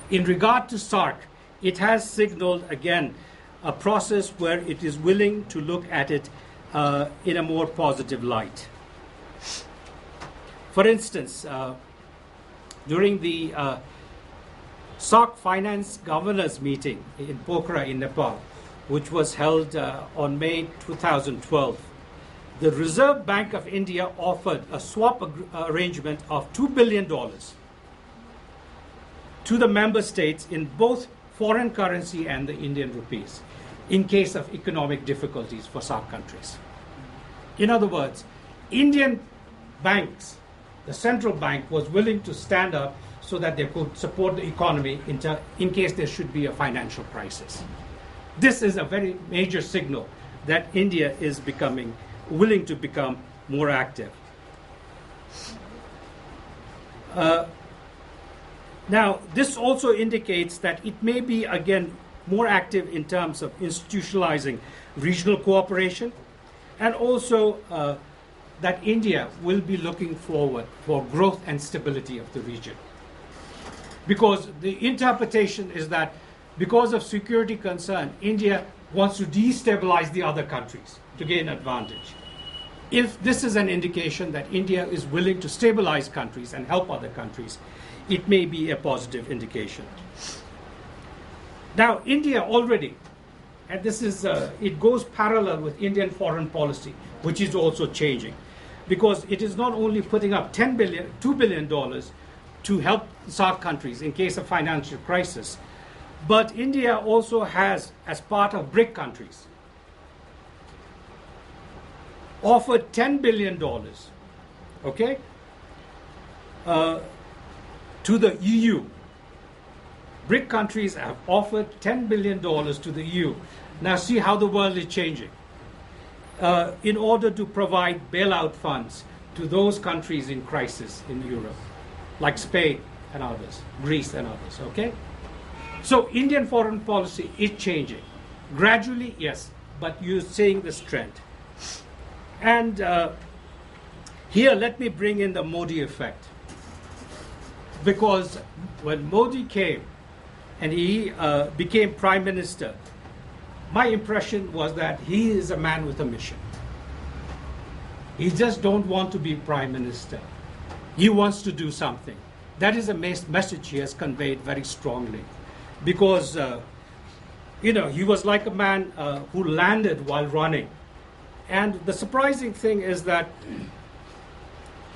In regard to SAARC, it has signaled, again, a process where it is willing to look at it in a more positive light. For instance, during the SAARC Finance Governors meeting in Pokhara in Nepal, which was held on May 2012, the Reserve Bank of India offered a swap arrangement of $2 billion to the member states in both foreign currency and the Indian rupees in case of economic difficulties for SAARC countries. In other words, Indian banks, the central bank, was willing to stand up so that they could support the economy in case there should be a financial crisis. This is a very major signal that India is willing to become more active. Now, this also indicates that it may be, again, more active in terms of institutionalizing regional cooperation, and also that India will be looking forward for growth and stability of the region. Because the interpretation is that because of security concern, India wants to destabilize the other countries to gain advantage. If this is an indication that India is willing to stabilize countries and help other countries, it may be a positive indication. Now, India already, and this is, it goes parallel with Indian foreign policy, which is also changing, because it is not only putting up $2 billion to help SAARC countries in case of financial crisis, but India also has, as part of BRIC countries, offered $10 billion, okay, to the EU. BRIC countries have offered $10 billion to the EU. Now see how the world is changing. In order to provide bailout funds to those countries in crisis in Europe, like Spain and others, Greece and others, okay? So Indian foreign policy is changing. Gradually, yes, but you're seeing this trend. And here, let me bring in the Modi effect. Because when Modi came and he became prime minister, my impression was that he is a man with a mission. He just don't want to be prime minister. He wants to do something. That is a message he has conveyed very strongly. Because, he was like a man who landed while running. And the surprising thing is that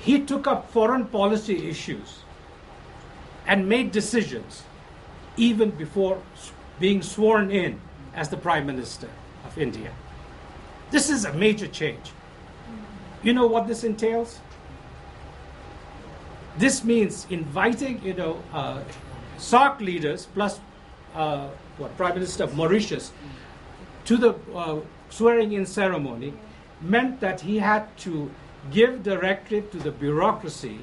he took up foreign policy issues and made decisions even before being sworn in as the Prime Minister of India. This is a major change. You know what this entails? This means inviting, SAARC leaders plus Prime Minister of Mauritius to the swearing-in ceremony meant that he had to give directive to the bureaucracy,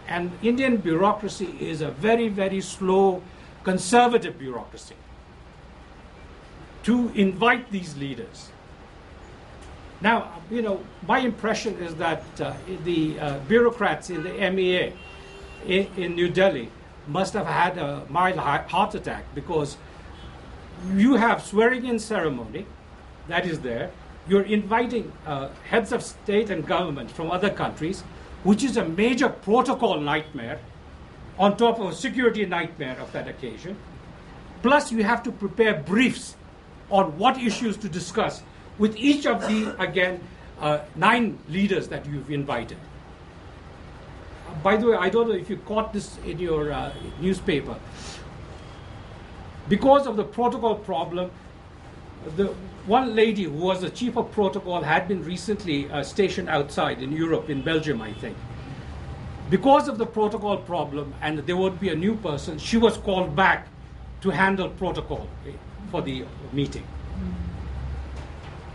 and Indian bureaucracy is a very, very slow, conservative bureaucracy, to invite these leaders. Now, my impression is that the bureaucrats in the MEA in New Delhi must have had a mild heart attack, because you have swearing-in ceremony that is there. You're inviting heads of state and government from other countries, which is a major protocol nightmare on top of a security nightmare of that occasion. Plus, you have to prepare briefs on what issues to discuss with each of the, again, 9 leaders that you've invited. By the way, I don't know if you caught this in your newspaper. Because of the protocol problem, the one lady who was the chief of protocol had been recently stationed outside in Europe, in Belgium, I think. Because of the protocol problem, and there would be a new person, she was called back to handle protocol for the meeting.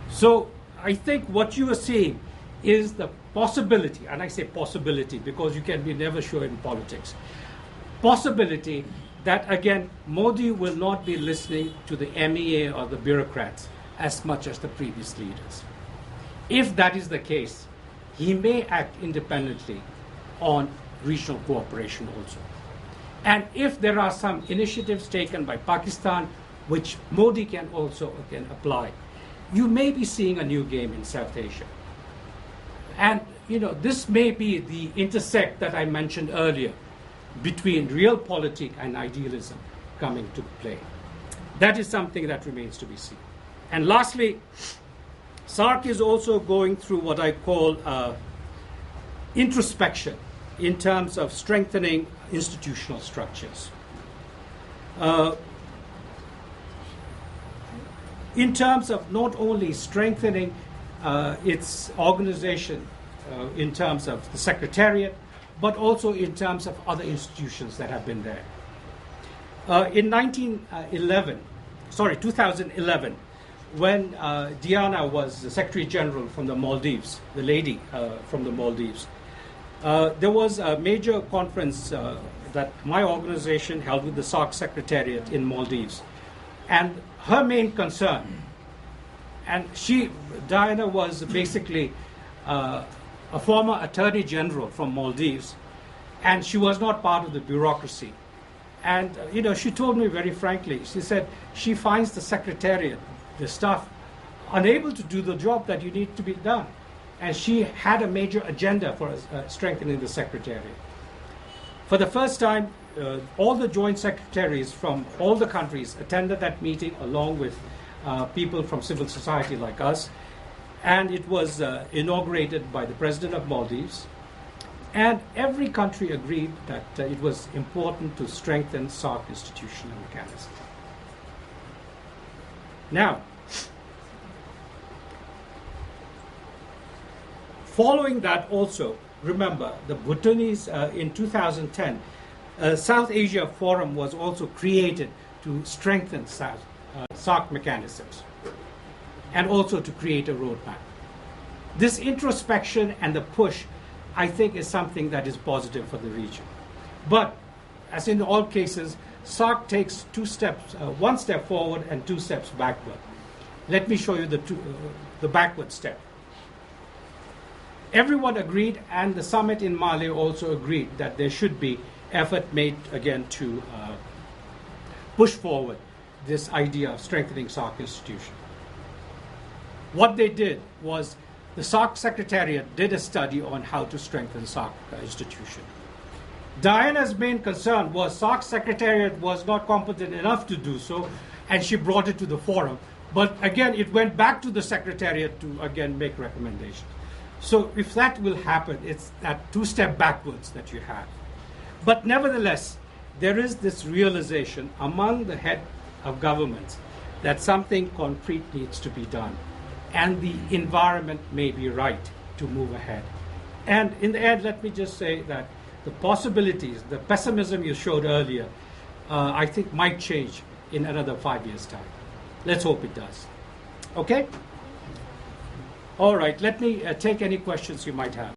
So I think what you are seeing is the possibility, and I say possibility because you can be never sure in politics, possibility that again Modi will not be listening to the MEA or the bureaucrats as much as the previous leaders. If that is the case, he may act independently on regional cooperation also. And if there are some initiatives taken by Pakistan which Modi can also again apply, you may be seeing a new game in South Asia. And this may be the intersect that I mentioned earlier between realpolitik and idealism coming to play. That is something that remains to be seen. And lastly, SAARC is also going through what I call introspection in terms of strengthening institutional structures. In terms of not only strengthening its organization in terms of the Secretariat, but also in terms of other institutions that have been there. In 2011, when Diana was the Secretary General from the Maldives, the lady from the Maldives, there was a major conference that my organization held with the SAARC Secretariat in Maldives. And her main concern, and Diana was basically a former Attorney General from Maldives, and she was not part of the bureaucracy. And she told me very frankly, she said she finds the Secretariat, the staff, unable to do the job that you need to be done. And she had a major agenda for strengthening the Secretariat. For the first time, all the joint secretaries from all the countries attended that meeting along with people from civil society like us. And it was inaugurated by the President of Maldives. And every country agreed that it was important to strengthen SAARC institutional mechanism. Now, following that also, remember, the Bhutanese in 2010, South Asia Forum was also created to strengthen SAARC mechanisms and also to create a roadmap. This introspection and the push, I think, is something that is positive for the region. But, as in all cases, SAARC takes one step forward and 2 steps backward. Let me show you the backward step. Everyone agreed, and the summit in Mali also agreed that there should be effort made again to push forward this idea of strengthening SAARC institution. What they did was the SAARC Secretariat did a study on how to strengthen SAARC institution. Diana's main concern was SAARC Secretariat was not competent enough to do so, and she brought it to the forum. But again, it went back to the Secretariat to again make recommendations. So if that will happen, it's that 2-step backwards that you have. But nevertheless, there is this realization among the head of governments that something concrete needs to be done. And the environment may be right to move ahead. And in the end, let me just say that the possibilities, the pessimism you showed earlier, I think might change in another 5 years' time. Let's hope it does. Okay? All right, let me take any questions you might have.